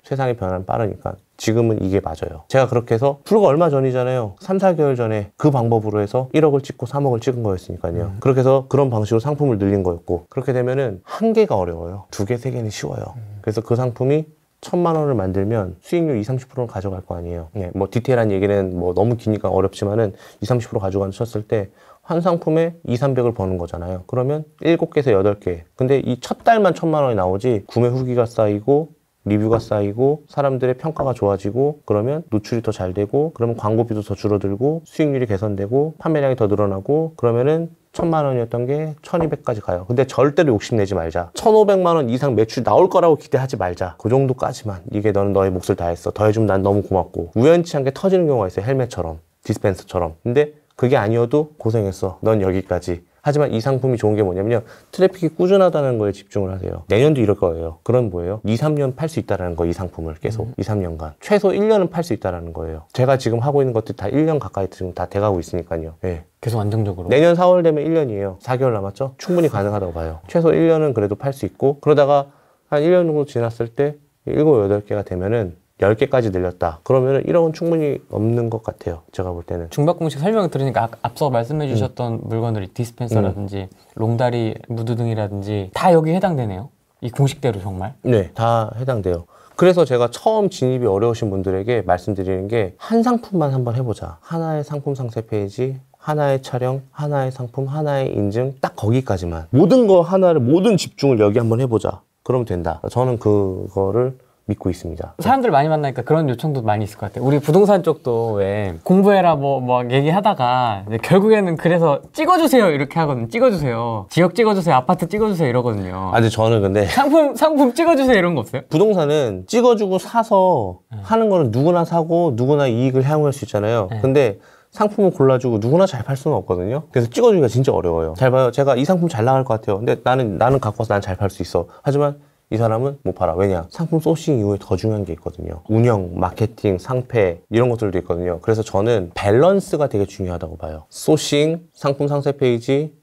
A: 세상의 변화는 빠르니까. 지금은 이게 맞아요. 제가 그렇게 해서 불과 얼마 전이잖아요. 3, 4개월 전에 그 방법으로 해서 1억을 찍고 3억을 찍은 거였으니까요. 그렇게 해서 그런 방식으로 상품을 늘린 거였고 그렇게 되면은 한 개가 어려워요. 2개, 3개는 쉬워요. 그래서 그 상품이 1,000만 원을 만들면 수익률 20, 30%는 가져갈 거 아니에요. 네, 뭐 디테일한 얘기는 뭐 너무 기니까 어렵지만은 20, 30% 가져가는 쳤을 때 한 상품에 2, 300을 버는 거잖아요. 그러면 7개에서 8개. 근데 이 첫 달만 1,000만 원이 나오지 구매 후기가 쌓이고 리뷰가 쌓이고 사람들의 평가가 좋아지고 그러면 노출이 더 잘 되고 그러면 광고비도 더 줄어들고 수익률이 개선되고 판매량이 더 늘어나고 그러면은 1,000만 원이었던 게 1,200까지 가요. 근데 절대로 욕심내지 말자. 1,500만 원 이상 매출 나올 거라고 기대하지 말자. 그 정도까지만. 이게 너는 너의 몫을 다했어. 더해주면 난 너무 고맙고. 우연치 않게 터지는 경우가 있어요. 헬멧처럼. 디스펜서처럼. 근데 그게 아니어도 고생했어. 넌 여기까지. 하지만 이 상품이 좋은 게 뭐냐면요. 트래픽이 꾸준하다는 거에 집중을 하세요. 내년도 이럴 거예요. 그럼 뭐예요? 2, 3년 팔 수 있다는 거, 이 상품을 계속. 2, 3년간. 최소 1년은 팔 수 있다는 거예요. 제가 지금 하고 있는 것들이 다 1년 가까이 지금 다 돼가고 있으니까요. 네.
B: 계속 안정적으로.
A: 내년 4월 되면 1년이에요. 4개월 남았죠? 충분히 가능하다고 봐요. 최소 1년은 그래도 팔 수 있고 그러다가 한 1년 정도 지났을 때 7, 8개가 되면은 10개까지 늘렸다. 그러면은 1억은 충분히 넘는 것 같아요. 제가 볼 때는.
B: 중박공식 설명을 들으니까 앞서 말씀해 주셨던 물건들이 디스펜서라든지 롱다리 무드등이라든지 다 여기 해당되네요. 이 공식대로 정말.
A: 네, 다 해당돼요. 그래서 제가 처음 진입이 어려우신 분들에게 말씀드리는 게 한 상품만 한번 해보자. 하나의 상품 상세 페이지, 하나의 촬영, 하나의 상품, 하나의 인증, 딱 거기까지만. 모든 거 하나를, 모든 집중을 여기 한번 해보자. 그러면 된다. 저는 그거를 믿고 있습니다.
B: 사람들 많이 만나니까 그런 요청도 많이 있을 것 같아요. 우리 부동산 쪽도 왜 공부해라 뭐 얘기하다가 이제 결국에는 그래서 찍어주세요 이렇게 하거든요. 찍어주세요. 지역 찍어주세요. 아파트 찍어주세요 이러거든요.
A: 근데 저는 근데
B: 상품 찍어주세요 이런 거 없어요?
A: 부동산은 찍어주고 사서 하는 거는 누구나 사고 누구나 이익을 향유할 수 있잖아요. 근데 상품을 골라주고 누구나 잘 팔 수는 없거든요. 그래서 찍어주기가 진짜 어려워요. 잘 봐요. 제가 이 상품 잘 나갈 것 같아요. 근데 나는 갖고 와서 난 잘 팔 수 있어. 하지만 이 사람은 못 팔아. 왜냐? 상품 소싱 이후에 더 중요한 게 있거든요. 운영, 마케팅, 상패 이런 것들도 있거든요. 그래서 저는 밸런스가 되게 중요하다고 봐요. 소싱, 상품 상세 페이지,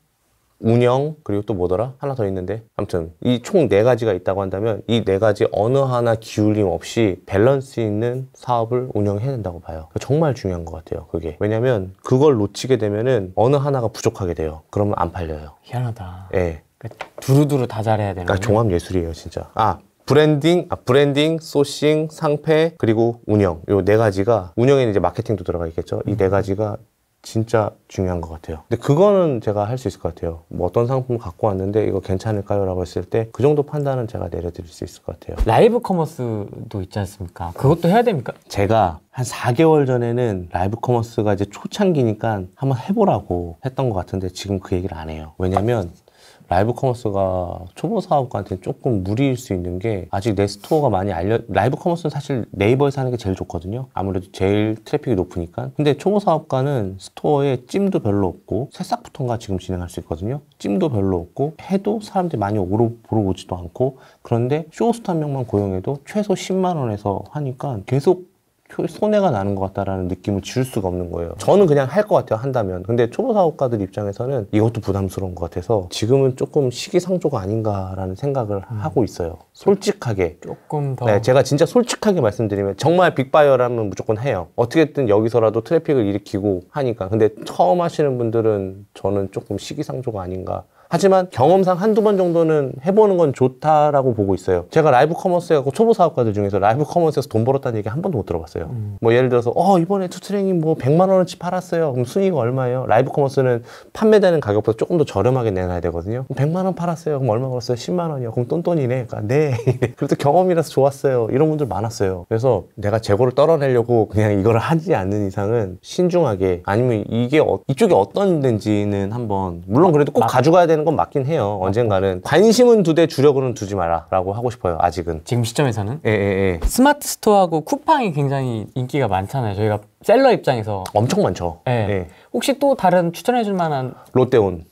A: 운영, 그리고 또 뭐더라? 하나 더 있는데 아무튼 이 총 4가지가 있다고 한다면 이 4가지 어느 하나 기울임 없이 밸런스 있는 사업을 운영해야 된다고 봐요. 정말 중요한 것 같아요. 그게. 왜냐면 그걸 놓치게 되면은 어느 하나가 부족하게 돼요. 그러면 안 팔려요.
B: 희한하다.
A: 예.
B: 그러니까 두루두루 다 잘해야 되는
A: 그러니까 종합 예술이에요, 진짜. 브랜딩, 소싱, 상패, 그리고 운영. 요 4가지가, 운영에는 이제 마케팅도 들어가 있겠죠. 이 4가지가 진짜 중요한 것 같아요. 근데 그거는 제가 할 수 있을 것 같아요. 뭐 어떤 상품을 갖고 왔는데 이거 괜찮을까요? 라고 했을 때 그 정도 판단은 제가 내려드릴 수 있을 것 같아요.
B: 라이브 커머스도 있지 않습니까? 그것도 해야 됩니까?
A: 제가 한 4개월 전에는 라이브 커머스가 이제 초창기니까 한번 해보라고 했던 것 같은데 지금 그 얘기를 안 해요. 왜냐면 라이브 커머스가 초보 사업가한테는 조금 무리일 수 있는 게 아직 내 스토어가 많이 라이브 커머스는 사실 네이버에서 하는 게 제일 좋거든요. 아무래도 제일 트래픽이 높으니까. 근데 초보 사업가는 스토어에 찜도 별로 없고 새싹부터인가 지금 진행할 수 있거든요. 찜도 별로 없고 해도 사람들이 많이 보러 오지도 않고 그런데 쇼호스트 한 명만 고용해도 최소 10만 원에서 하니까 계속 손해가 나는 것 같다라는 느낌을 지울 수가 없는 거예요. 저는 그냥 할 것 같아요, 한다면. 근데 초보 사업가들 입장에서는 이것도 부담스러운 것 같아서 지금은 조금 시기상조가 아닌가라는 생각을 하고 있어요. 솔직하게.
B: 조금 더.
A: 네, 제가 진짜 솔직하게 말씀드리면 정말 빅바이어라면 무조건 해요. 어떻게든 여기서라도 트래픽을 일으키고 하니까. 근데 처음 하시는 분들은 저는 조금 시기상조가 아닌가. 하지만 경험상 한두 번 정도는 해보는 건 좋다라고 보고 있어요. 제가 라이브 커머스 해갖고 초보 사업가들 중에서 라이브 커머스에서 돈 벌었다는 얘기 한 번도 못 들어봤어요. 뭐 예를 들어서 이번에 투트랙이 뭐 100만 원어치 팔았어요. 그럼 순위가 얼마예요? 라이브 커머스는 판매되는 가격보다 조금 더 저렴하게 내놔야 되거든요. 100만 원 팔았어요. 그럼 얼마 벌었어요? 10만 원이요. 그럼 똔똔이네. 그러니까 네. 그래도 경험이라서 좋았어요. 이런 분들 많았어요. 그래서 내가 재고를 떨어내려고 그냥 이거를 하지 않는 이상은 신중하게 아니면 이게 이쪽이 어떤 데인지는 한번 물론 그래도 꼭 가져가야 되는 건 맞긴 해요. 언젠가는. 관심은 두되 주력으로는 두지 마라 라고 하고 싶어요. 아직은.
B: 지금 시점에서는?
A: 예.
B: 스마트 스토어하고 쿠팡이 굉장히 인기가 많잖아요. 저희가 셀러 입장에서.
A: 엄청 많죠.
B: 예.
A: 예.
B: 혹시 또 다른 추천해줄 만한
A: 롯데온.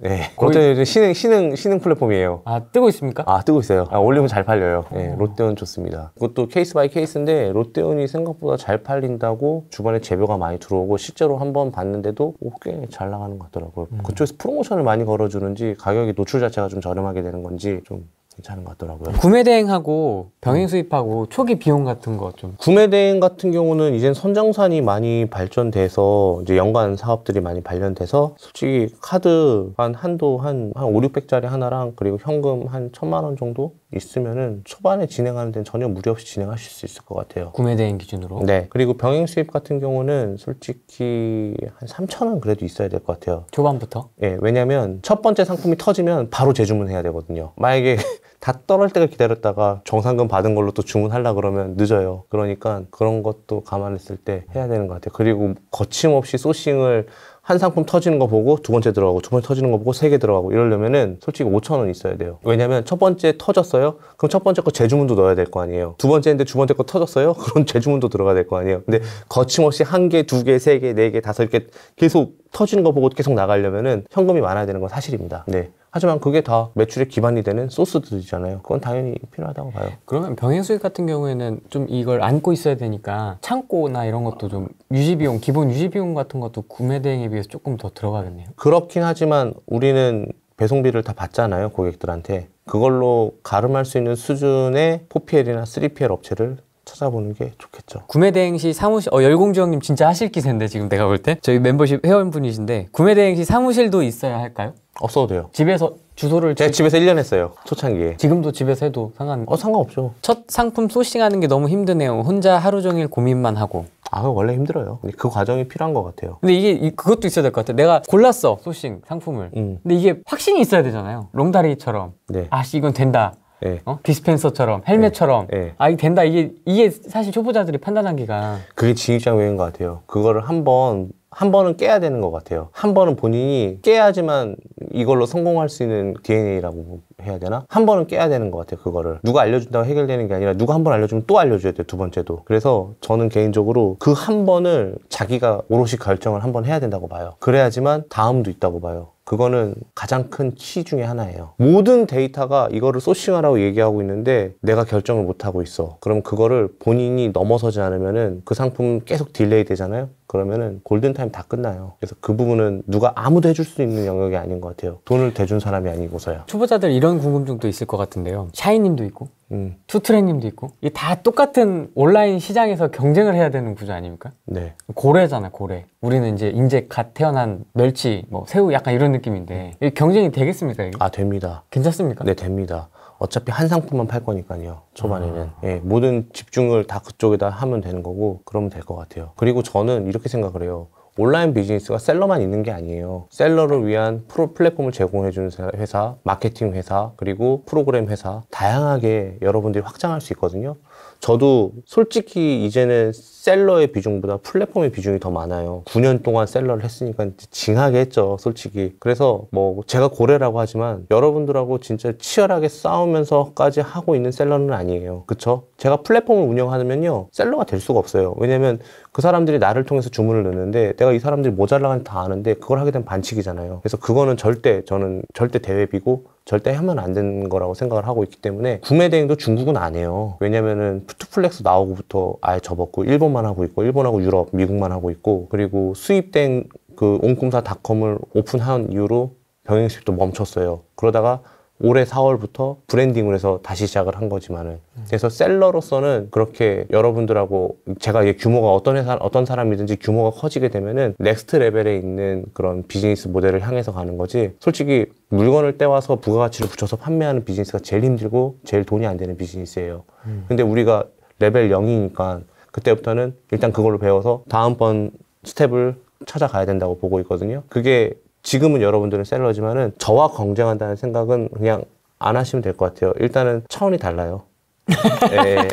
B: 예.
A: 롯데온 신흥 플랫폼이에요.
B: 뜨고 있습니까?
A: 뜨고 있어요. 올리면 잘 팔려요. 예, 롯데온 좋습니다. 그것도 케이스 바이 케이스인데 롯데온이 생각보다 잘 팔린다고 주변에 제보가 많이 들어오고 실제로 한번 봤는데도 꽤 잘 나가는 것 같더라고요. 그쪽에서 프로모션을 많이 걸어주는지 가격이 노출 자체가 좀 저렴하게 되는 건지 좀 괜찮은 것 같더라고요.
B: 구매 대행하고 병행 수입하고 초기 비용 같은 거 좀.
A: 구매 대행 같은 경우는 이젠 선정산이 많이 발전돼서 이제 연간 사업들이 많이 발견돼서 솔직히 카드 한도 한 5, 600짜리 하나랑 그리고 현금 한 1,000만 원 정도 있으면은 초반에 진행하는 데는 전혀 무리 없이 진행하실 수 있을 것 같아요.
B: 구매 대행 기준으로.
A: 네. 그리고 병행 수입 같은 경우는 솔직히 한 3,000원 그래도 있어야 될 것 같아요.
B: 초반부터?
A: 예, 왜냐면 첫 번째 상품이 터지면 바로 재주문해야 되거든요. 만약에 다 떨어질 때가 기다렸다가 정산금 받은 걸로 또 주문하려고 그러면 늦어요. 그러니까 그런 것도 감안했을 때 해야 되는 것 같아요. 그리고 거침없이 소싱을 한 상품 터지는 거 보고 두 번째 들어가고 두 번째 터지는 거 보고 3개 들어가고 이러려면은 솔직히 5,000원 있어야 돼요. 왜냐면 첫 번째 터졌어요? 그럼 첫 번째 거 재주문도 넣어야 될 거 아니에요. 두 번째인데 두 번째 거 터졌어요? 그럼 재주문도 들어가야 될 거 아니에요. 근데 거침없이 1개, 2개, 3개, 4개, 5개 계속 터지는 거 보고 계속 나가려면은 현금이 많아야 되는 건 사실입니다. 네. 하지만 그게 다 매출의 기반이 되는 소스들이잖아요. 그건 당연히 필요하다고 봐요.
B: 그러면 병행 수익 같은 경우에는 좀 이걸 안고 있어야 되니까 창고나 이런 것도 좀 유지비용, 기본 유지비용 같은 것도 구매 대행에 비해서 조금 더 들어가겠네요.
A: 그렇긴 하지만 우리는 배송비를 다 받잖아요, 고객들한테. 그걸로 가름할 수 있는 수준의 4PL이나 3PL 업체를 찾아보는 게 좋겠죠.
B: 구매 대행 시 사무실, 열공주형님 진짜 하실 기세인데 지금 내가 볼 때? 저희 멤버십 회원분이신데 구매 대행 시 사무실도 있어야 할까요?
A: 없어도 돼요.
B: 집에서 주소를
A: 제가 집에서 1년 했어요. 초창기에.
B: 지금도 집에서 해도
A: 상관없죠.
B: 첫 상품 소싱하는 게 너무 힘드네요. 혼자 하루 종일 고민만 하고.
A: 그거 원래 힘들어요. 그 과정이 필요한 것 같아요.
B: 근데 이게 그것도 있어야 될 것 같아. 내가 골랐어, 소싱 상품을. 근데 이게 확신이 있어야 되잖아요. 롱다리처럼.
A: 네.
B: 이건 된다.
A: 예.
B: 디스펜서처럼 헬멧처럼
A: 예.
B: 아 이게 된다 이게 사실 초보자들이 판단하기가
A: 그게 진입장 외인 것 같아요. 그거를 한 번은 깨야 되는 것 같아요. 한 번은 본인이 깨야지만 이걸로 성공할 수 있는 DNA라고 해야 되나? 한 번은 깨야 되는 것 같아요. 그거를 누가 알려준다고 해결되는 게 아니라 누가 한 번 알려주면 또 알려줘야 돼요. 두 번째도. 그래서 저는 개인적으로 그 한 번을 자기가 오롯이 결정을 한 번 해야 된다고 봐요. 그래야지만 다음도 있다고 봐요. 그거는 가장 큰 키 중에 하나예요. 모든 데이터가 이거를 소싱하라고 얘기하고 있는데 내가 결정을 못하고 있어. 그럼 그거를 본인이 넘어서지 않으면은 그 상품 계속 딜레이 되잖아요. 그러면은 골든타임 다 끝나요. 그래서 그 부분은 누가 아무도 해줄 수 있는 영역이 아닌 것 같아요. 돈을 대준 사람이 아니고서야.
B: 초보자들 이런 궁금증도 있을 것 같은데요. 샤이님도 있고 투트랙님도 있고 이게 다 똑같은 온라인 시장에서 경쟁을 해야 되는 구조 아닙니까?
A: 네.
B: 고래잖아 고래. 우리는 이제 갓 태어난 멸치, 뭐 새우 약간 이런 느낌인데 이게 경쟁이 되겠습니까? 이게?
A: 아, 됩니다.
B: 괜찮습니까?
A: 네, 됩니다. 어차피 한 상품만 팔 거니까요. 초반에는. 예, 모든 집중을 다 그쪽에다 하면 되는 거고 그러면 될 것 같아요. 그리고 저는 이렇게 생각을 해요. 온라인 비즈니스가 셀러만 있는 게 아니에요. 셀러를 위한 플랫폼을 제공해주는 회사, 마케팅 회사, 그리고 프로그램 회사 다양하게 여러분들이 확장할 수 있거든요. 저도 솔직히 이제는 셀러의 비중보다 플랫폼의 비중이 더 많아요. 9년 동안 셀러를 했으니까 징하게 했죠, 솔직히. 그래서 뭐 제가 고래라고 하지만 여러분들하고 진짜 치열하게 싸우면서까지 하고 있는 셀러는 아니에요. 그쵸? 제가 플랫폼을 운영하면요 셀러가 될 수가 없어요. 왜냐면 그 사람들이 나를 통해서 주문을 넣는데 내가 이 사람들이 모자라는 다 아는데 그걸 하게 되면 반칙이잖아요. 그래서 그거는 저는 절대 대회비고 절대 하면 안 되는 거라고 생각을 하고 있기 때문에 구매 대행도 중국은 안 해요. 왜냐면은 푸트플렉스 나오고부터 아예 접었고 일본만 하고 있고 일본하고 유럽, 미국만 하고 있고 그리고 수입 대행 그 옹꿈사닷컴을 오픈한 이후로 병행수입도 멈췄어요. 그러다가 올해 4월부터 브랜딩을 해서 다시 시작을 한 거지만은 그래서 셀러로서는 그렇게 여러분들하고 제가 이게 규모가 어떤 사람이든지 규모가 커지게 되면은 넥스트 레벨에 있는 그런 비즈니스 모델을 향해서 가는 거지 솔직히 물건을 떼와서 부가가치를 붙여서 판매하는 비즈니스가 제일 힘들고 제일 돈이 안 되는 비즈니스예요. 근데 우리가 레벨 0이니까 그때부터는 일단 그걸로 배워서 다음번 스텝을 찾아가야 된다고 보고 있거든요. 그게 지금은 여러분들은 셀러지만은 저와 경쟁한다는 생각은 그냥 안 하시면 될 것 같아요. 일단은 차원이 달라요. 예.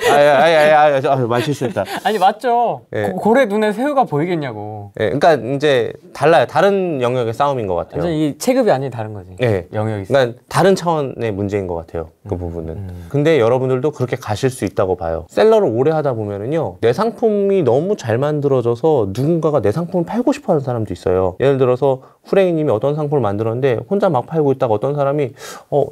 A: 말 실수했다.
B: 아니 맞죠.
A: 예.
B: 고래 눈에 새우가 보이겠냐고.
A: 예. 그러니까 이제 달라요. 다른 영역의 싸움인 것 같아요.
B: 완전 이 체급이 아닌 다른 거지.
A: 예.
B: 영역이 있어.
A: 그러니까 다른 차원의 문제인 것 같아요. 그 부분은. 근데 여러분들도 그렇게 가실 수 있다고 봐요. 셀러를 오래 하다 보면은요, 내 상품이 너무 잘 만들어져서 누군가가 내 상품을 팔고 싶어 하는 사람도 있어요. 예를 들어서 후랭이님이 어떤 상품을 만들었는데 혼자 막 팔고 있다가 어떤 사람이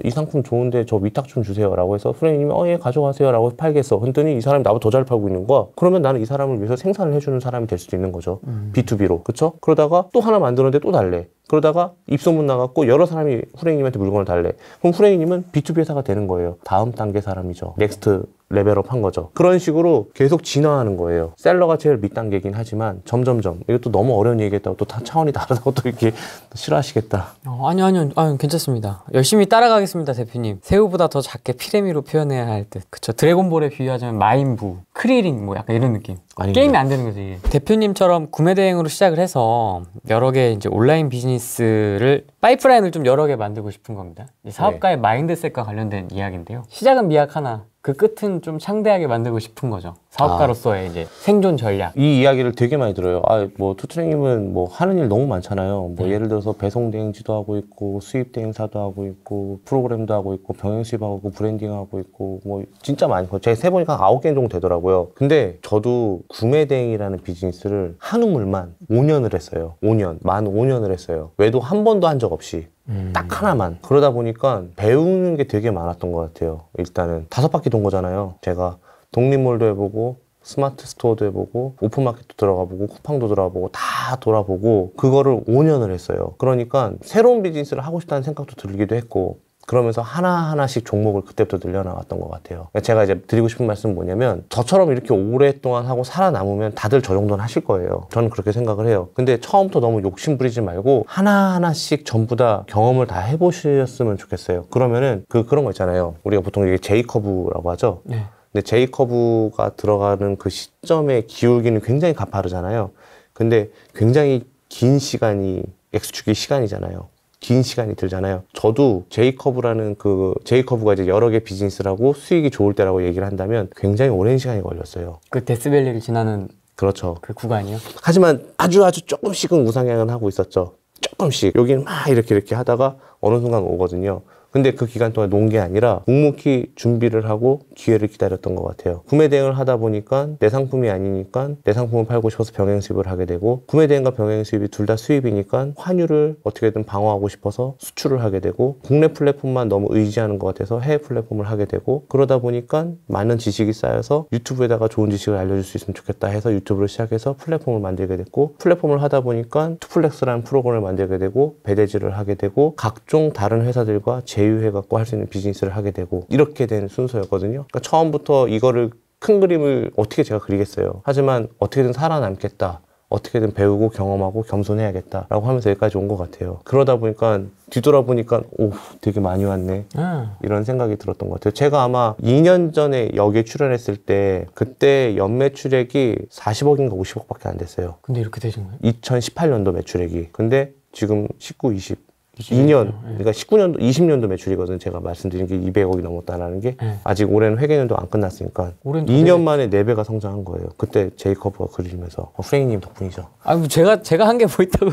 A: 이 상품 좋은데 저 위탁 좀 주세요 라고 해서 후랭이님이 예 가져가세요 라고 팔겠어. 그랬더니 이 사람이 나보다 더 잘 팔고 있는 거야. 그러면 나는 이 사람을 위해서 생산을 해주는 사람이 될 수도 있는 거죠. B2B로. 그쵸? 그러다가 또 하나 만들었는데 또 달래. 그러다가 입소문 나갔고 여러 사람이 후랭이님한테 물건을 달래. 그럼 후랭이님은 B2B 회사가 되는 거예요. 다음 단계 사람이죠. 넥스트 레벨업 한 거죠. 그런 식으로 계속 진화하는 거예요. 셀러가 제일 밑단계이긴 하지만 점점점 이것도 너무 어려운 얘기했다고 또 차원이 다르다고 또 이렇게 싫어하시겠다.
B: 아니요 괜찮습니다. 열심히 따라가겠습니다 대표님. 새우보다 더 작게 피레미로 표현해야 할 듯. 그쵸. 드래곤볼에 비유하자면 마인부, 크리링 뭐 약간 이런 느낌.
A: 아닙니다.
B: 게임이 안 되는 거지 이게. 대표님처럼 구매 대행으로 시작을 해서 여러 개 이제 온라인 비즈니스를 파이프라인을 좀 여러 개 만들고 싶은 겁니다. 이 사업가의 마인드셋과 관련된 이야기인데요. 시작은 미약하나 그 끝은 좀 창대하게 만들고 싶은 거죠. 사업가로서의 이제 생존 전략.
A: 이 이야기를 되게 많이 들어요. 뭐 투트랙님은 뭐 하는 일 너무 많잖아요. 뭐 예를 들어서 배송 대행지도 하고 있고 수입 대행사도 하고 있고 프로그램도 하고 있고 병행 수입하고 있고 브랜딩하고 있고 뭐 진짜 많고 제가 세보니까 9개 정도 되더라고요. 근데 저도 구매 대행이라는 비즈니스를 한 우물만 5년을 했어요. 5년, 만 5년을 했어요. 외도 한 번도 한 적 없이. 딱 하나만. 그러다 보니까 배우는 게 되게 많았던 것 같아요. 일단은 5바퀴 돈 거잖아요. 제가 독립몰도 해보고 스마트 스토어도 해보고 오픈마켓도 들어가보고 쿠팡도 들어가보고 다 돌아보고 그거를 5년을 했어요. 그러니까 새로운 비즈니스를 하고 싶다는 생각도 들기도 했고 그러면서 하나하나씩 종목을 그때부터 늘려나갔던 것 같아요. 제가 이제 드리고 싶은 말씀은 뭐냐면 저처럼 이렇게 오랫동안 하고 살아남으면 다들 저 정도는 하실 거예요. 저는 그렇게 생각을 해요. 근데 처음부터 너무 욕심 부리지 말고 하나하나씩 전부 다 경험을 다 해보셨으면 좋겠어요. 그러면은 그런 거 있잖아요. 우리가 보통 이게 J커브라고 하죠.
B: 네.
A: 근데 J커브가 들어가는 그 시점의 기울기는 굉장히 가파르잖아요. 근데 굉장히 긴 시간이 X축의 시간이잖아요. 긴 시간이 들잖아요. 저도 제이커브라는 제이커브가 이제 여러 개 비즈니스를 하고 수익이 좋을 때라고 얘기를 한다면 굉장히 오랜 시간이 걸렸어요.
B: 그 데스밸리를 지나는
A: 그렇죠.
B: 그 구간이요?
A: 하지만 아주 조금씩은 우상향은 하고 있었죠. 조금씩. 여기는 막 이렇게 하다가 어느 순간 오거든요. 근데 그 기간 동안 논 게 아니라 묵묵히 준비를 하고 기회를 기다렸던 것 같아요. 구매 대행을 하다 보니까 내 상품이 아니니까 내 상품을 팔고 싶어서 병행 수입을 하게 되고, 구매 대행과 병행 수입이 둘 다 수입이니까 환율을 어떻게든 방어하고 싶어서 수출을 하게 되고, 국내 플랫폼만 너무 의지하는 것 같아서 해외 플랫폼을 하게 되고, 그러다 보니까 많은 지식이 쌓여서 유튜브에다가 좋은 지식을 알려줄 수 있으면 좋겠다 해서 유튜브를 시작해서 플랫폼을 만들게 됐고, 플랫폼을 하다 보니까 투플렉스라는 프로그램을 만들게 되고, 배대지를 하게 되고, 각종 다른 회사들과 제휴해갖고 할 수 있는 비즈니스를 하게 되고, 이렇게 된 순서였거든요. 그러니까 처음부터 이거를 큰 그림을 어떻게 제가 그리겠어요. 하지만 어떻게든 살아남겠다, 어떻게든 배우고 경험하고 겸손해야겠다라고 하면서 여기까지 온 것 같아요. 그러다 보니까 뒤돌아보니까 오, 되게 많이 왔네, 이런 생각이 들었던 것 같아요. 제가 아마 2년 전에 여기에 출연했을 때 그때 연매출액이 40억인가 50억밖에 안 됐어요.
B: 근데 이렇게 되신 거예요?
A: 2018년도 매출액이. 근데 지금 19, 20 2년, 그러니까 19년도, 20년도 매출이거든. 제가 말씀드린 게 200억이 넘었다는 게. 아직 올해는 회계년도 안 끝났으니까 2년 만에 4배가 성장한 거예요. 그때 제이커브가 그리면서. 프레이님 덕분이죠.
B: 아, 뭐 제가 한 게 뭐 있다고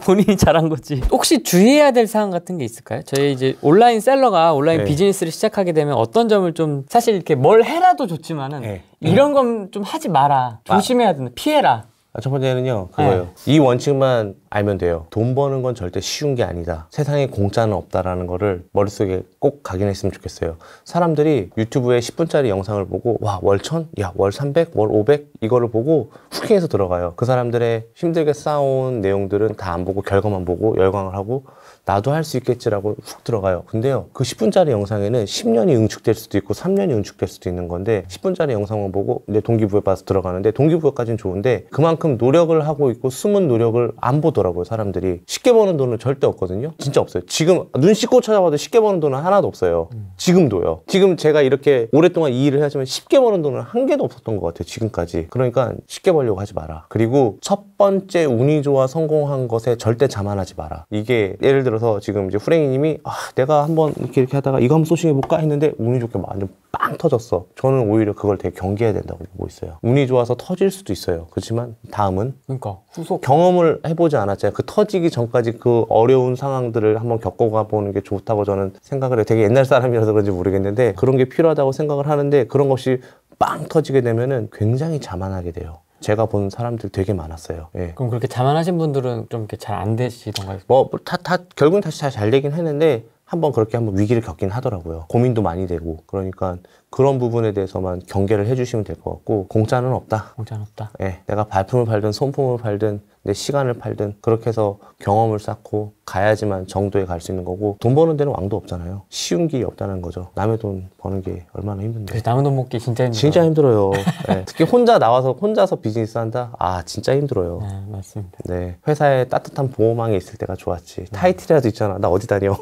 B: 본인이 잘한 거지. 혹시 주의해야 될 사항 같은 게 있을까요? 저희 이제 온라인 셀러가 온라인 비즈니스를 시작하게 되면 어떤 점을 좀, 사실 이렇게 뭘 해라도 좋지만은 이런 건 좀 하지 마라, 조심해야 된다, 피해라.
A: 첫 번째는요, 그거예요. 이 원칙만 알면 돼요. 돈 버는 건 절대 쉬운 게 아니다. 세상에 공짜는 없다라는 거를 머릿속에 꼭 각인했으면 좋겠어요. 사람들이 유튜브에 10분짜리 영상을 보고, 와, 월 1000? 야, 월 300? 월 500? 이거를 보고 후킹해서 들어가요. 그 사람들의 힘들게 쌓아온 내용들은 다 안 보고 결과만 보고 열광을 하고, 나도 할 수 있겠지라고 훅 들어가요. 근데요, 그 10분짜리 영상에는 10년이 응축될 수도 있고 3년이 응축될 수도 있는 건데, 10분짜리 영상만 보고 내 동기부여 봐서 들어가는데, 동기부여까지는 좋은데 그만큼 노력을 하고 있고 숨은 노력을 안 보더라고요. 사람들이 쉽게 버는 돈은 절대 없거든요. 진짜 없어요. 지금 눈 씻고 찾아봐도 쉽게 버는 돈은 하나도 없어요. 지금도요. 지금 제가 이렇게 오랫동안 이 일을 하지만 쉽게 버는 돈은 한 개도 없었던 것 같아요, 지금까지. 그러니까 쉽게 벌려고 하지 마라. 그리고 첫 번째 운이 좋아 성공한 것에 절대 자만하지 마라. 이게 예를 들어서 지금 이제 후랭이님이 내가 한번 이렇게 하다가 이거 한번 소싱해볼까 했는데 운이 좋게 완전 빵 터졌어. 저는 오히려 그걸 되게 경계해야 된다고 보고 있어요. 운이 좋아서 터질 수도 있어요. 그렇지만 다음은,
B: 그러니까 후속
A: 경험을 해보지 않았잖아요. 그 터지기 전까지 그 어려운 상황들을 한번 겪어가 보는 게 좋다고 저는 생각을 해요. 되게 옛날 사람이라서 그런지 모르겠는데 그런 게 필요하다고 생각을 하는데, 그런 것 없이 빵 터지게 되면은 굉장히 자만하게 돼요. 제가 본 사람들 되게 많았어요. 예.
B: 그럼 그렇게 자만하신 분들은 좀 이렇게 잘 안 되시던가요?
A: 결국엔 다시 잘 되긴 했는데, 한번 위기를 겪긴 하더라고요. 고민도 많이 되고. 그러니까 그런 부분에 대해서만 경계를 해주시면 될 것 같고, 공짜는 없다.
B: 공짜는 없다.
A: 예, 내가 발품을 팔든 손품을 팔든 내 시간을 팔든 그렇게 해서 경험을 쌓고 가야지만 정도에 갈 수 있는 거고, 돈 버는 데는 왕도 없잖아요. 쉬운 길이 없다는 거죠. 남의 돈 버는 게 얼마나 힘든데.
B: 남의 돈 먹기 진짜 힘들어요.
A: 진짜 힘들어요. 네. 특히 혼자서 비즈니스 한다? 진짜 힘들어요.
B: 네, 맞습니다.
A: 네, 회사에 따뜻한 보호망이 있을 때가 좋았지. 타이틀이라도 있잖아. 나 어디 다녀.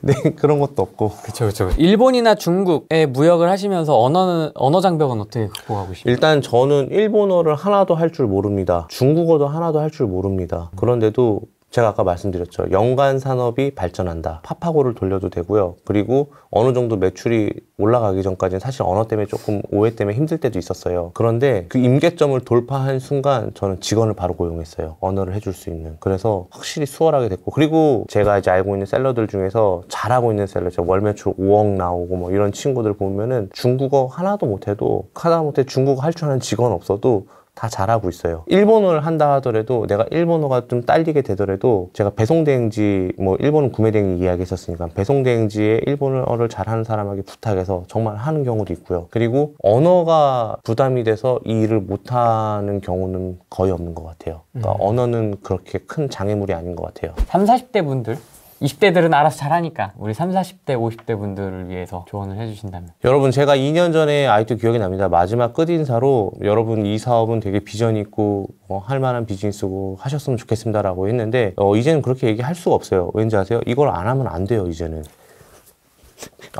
A: 네, 그런 것도 없고.
B: 그쵸. 일본이나 중국에 무역을 하시면서 언어 장벽은 어떻게 극복하고 계십니까?
A: 일단 저는 일본어를 하나도 할 줄 모릅니다. 중국어도 하나도 할 줄 모릅니다. 그런데도 제가 아까 말씀드렸죠. 연관 산업이 발전한다. 파파고를 돌려도 되고요. 그리고 어느 정도 매출이 올라가기 전까지는 사실 언어 때문에 조금 오해 때문에 힘들 때도 있었어요. 그런데 그 임계점을 돌파한 순간 저는 직원을 바로 고용했어요. 언어를 해줄 수 있는. 그래서 확실히 수월하게 됐고, 그리고 제가 이제 알고 있는 셀러들 중에서 잘하고 있는 셀러, 월 매출 5억 나오고 뭐 이런 친구들 보면은 중국어 하나도 못해도, 하다못해 중국어 할 줄 아는 직원 없어도 다 잘하고 있어요. 일본어를 한다 하더라도, 내가 일본어가 좀 딸리게 되더라도, 제가 배송대행지, 일본은 구매대행지 이야기했었으니까 배송대행지에 일본어를 잘하는 사람에게 부탁해서 정말 하는 경우도 있고요. 그리고 언어가 부담이 돼서 이 일을 못하는 경우는 거의 없는 것 같아요. 그러니까 언어는 그렇게 큰 장애물이 아닌 것 같아요.
B: 30, 40대 분들, 20대들은 알아서 잘하니까 우리 30, 40대, 50대 분들을 위해서 조언을 해주신다면.
A: 여러분, 제가 2년 전에 아직도 기억이 납니다. 마지막 끝인사로 여러분 이 사업은 되게 비전 있고 할 만한 비즈니스고 하셨으면 좋겠습니다라고 했는데, 이제는 그렇게 얘기할 수가 없어요. 왠지 아세요? 이걸 안 하면 안 돼요, 이제는.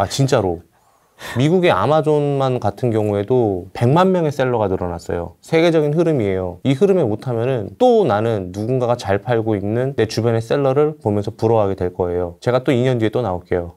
A: 진짜로. 미국의 아마존만 같은 경우에도 100만 명의 셀러가 늘어났어요. 세계적인 흐름이에요. 이 흐름에 못하면은 또 나는 누군가가 잘 팔고 있는 내 주변의 셀러를 보면서 부러워하게 될 거예요. 제가 또 2년 뒤에 또 나올게요.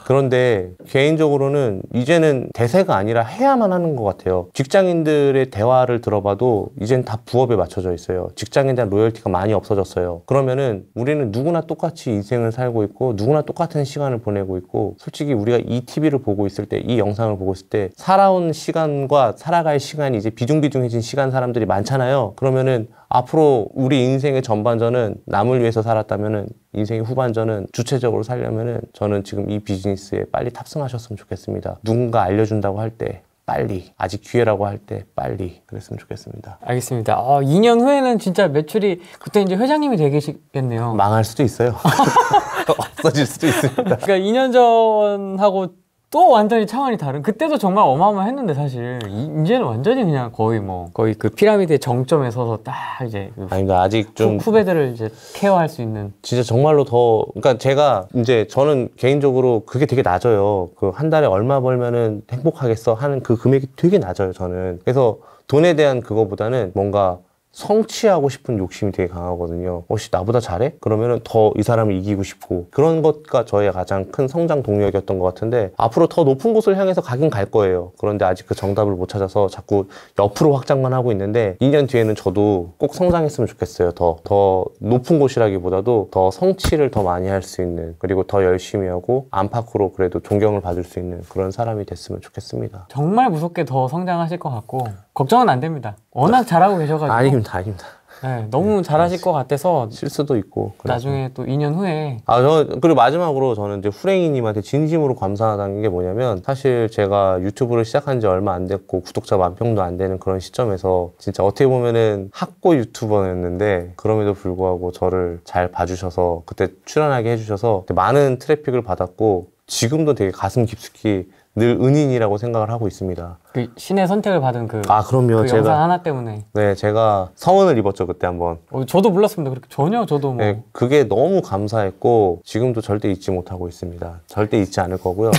A: 그런데 개인적으로는 이제는 대세가 아니라 해야만 하는 것 같아요. 직장인들의 대화를 들어봐도 이젠 다 부업에 맞춰져 있어요. 직장에 대한 로열티가 많이 없어졌어요. 그러면은 우리는 누구나 똑같이 인생을 살고 있고 누구나 똑같은 시간을 보내고 있고 솔직히 우리가 이 TV를 보고 있을 때, 이 영상을 보고 있을 때 살아온 시간과 살아갈 시간이 이제 비중비중해진 시간 사람들이 많잖아요. 그러면은 앞으로 우리 인생의 전반전은 남을 위해서 살았다면은 인생의 후반전은 주체적으로 살려면은 저는 지금 이 비즈니스에 빨리 탑승하셨으면 좋겠습니다. 누군가 알려준다고 할 때 빨리, 아직 기회라고 할 때 빨리 그랬으면 좋겠습니다.
B: 알겠습니다. 2년 후에는 진짜 매출이 그때 이제 회장님이 되겠네요.
A: 망할 수도 있어요. 없어질 수도 있습니다.
B: 그러니까 2년 전하고 또 완전히 차원이 다른, 그때도 정말 어마어마했는데 사실 이제는 완전히 그냥 거의 그 피라미드의 정점에 서서 딱 이제
A: 아닙니다. 아직 좀
B: 후배들을 이제 케어할 수 있는.
A: 진짜 정말로 그러니까 제가 이제 저는 개인적으로 그게 되게 낮아요. 그 한 달에 얼마 벌면은 행복하겠어 하는 그 금액이 되게 낮아요, 저는. 그래서 돈에 대한 그거보다는 뭔가 성취하고 싶은 욕심이 되게 강하거든요. 혹시 나보다 잘해? 그러면은 더 이 사람을 이기고 싶고, 그런 것가 저의 가장 큰 성장 동력이었던 것 같은데 앞으로 더 높은 곳을 향해서 가긴 갈 거예요. 그런데 아직 그 정답을 못 찾아서 자꾸 옆으로 확장만 하고 있는데 2년 뒤에는 저도 꼭 성장했으면 좋겠어요. 더 높은 곳이라기보다도 더 성취를 더 많이 할 수 있는, 그리고 더 열심히 하고 안팎으로 그래도 존경을 받을 수 있는 그런 사람이 됐으면 좋겠습니다.
B: 정말 무섭게 더 성장하실 것 같고 걱정은 안 됩니다. 워낙 잘하고 계셔가지고.
A: 아닙니다.
B: 네, 너무 잘하실 것 같아서
A: 실수도 있고 그래서.
B: 나중에 또 2년 후에
A: 그리고 마지막으로 저는 이제 후랭이님한테 진심으로 감사하다는 게 뭐냐면, 사실 제가 유튜브를 시작한 지 얼마 안 됐고 구독자 10,000명도 안 되는 그런 시점에서 진짜 어떻게 보면은 학고 유튜버였는데 그럼에도 불구하고 저를 잘 봐주셔서 그때 출연하게 해주셔서 많은 트래픽을 받았고 지금도 되게 가슴 깊숙이 늘 은인이라고 생각을 하고 있습니다.
B: 그 신의 선택을 받은
A: 그럼요.
B: 그 영상 하나 때문에.
A: 네, 제가 성은을 입었죠, 그때 한번.
B: 저도 몰랐습니다. 그렇게 전혀 저도 뭐.
A: 네, 그게 너무 감사했고 지금도 절대 잊지 못하고 있습니다. 절대 잊지 않을 거고요.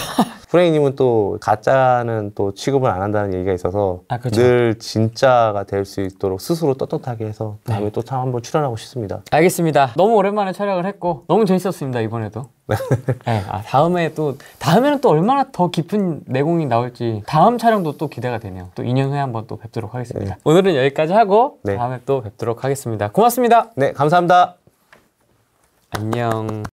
A: 프레이님은 또 가짜는 또 취급을 안 한다는 얘기가 있어서
B: 그렇죠.
A: 늘 진짜가 될 수 있도록 스스로 떳떳하게 해서 다음에 또 참 한번 출연하고 싶습니다.
B: 알겠습니다. 너무 오랜만에 촬영을 했고 너무 재밌었습니다, 이번에도. 네, 다음에는 또 얼마나 더 깊은 내공이 나올지 다음 촬영도 또 기대가 되네요. 또 2년 후에 한번 또 뵙도록 하겠습니다. 오늘은 여기까지 하고 다음에 또 뵙도록 하겠습니다. 고맙습니다.
A: 네, 감사합니다.
B: 안녕.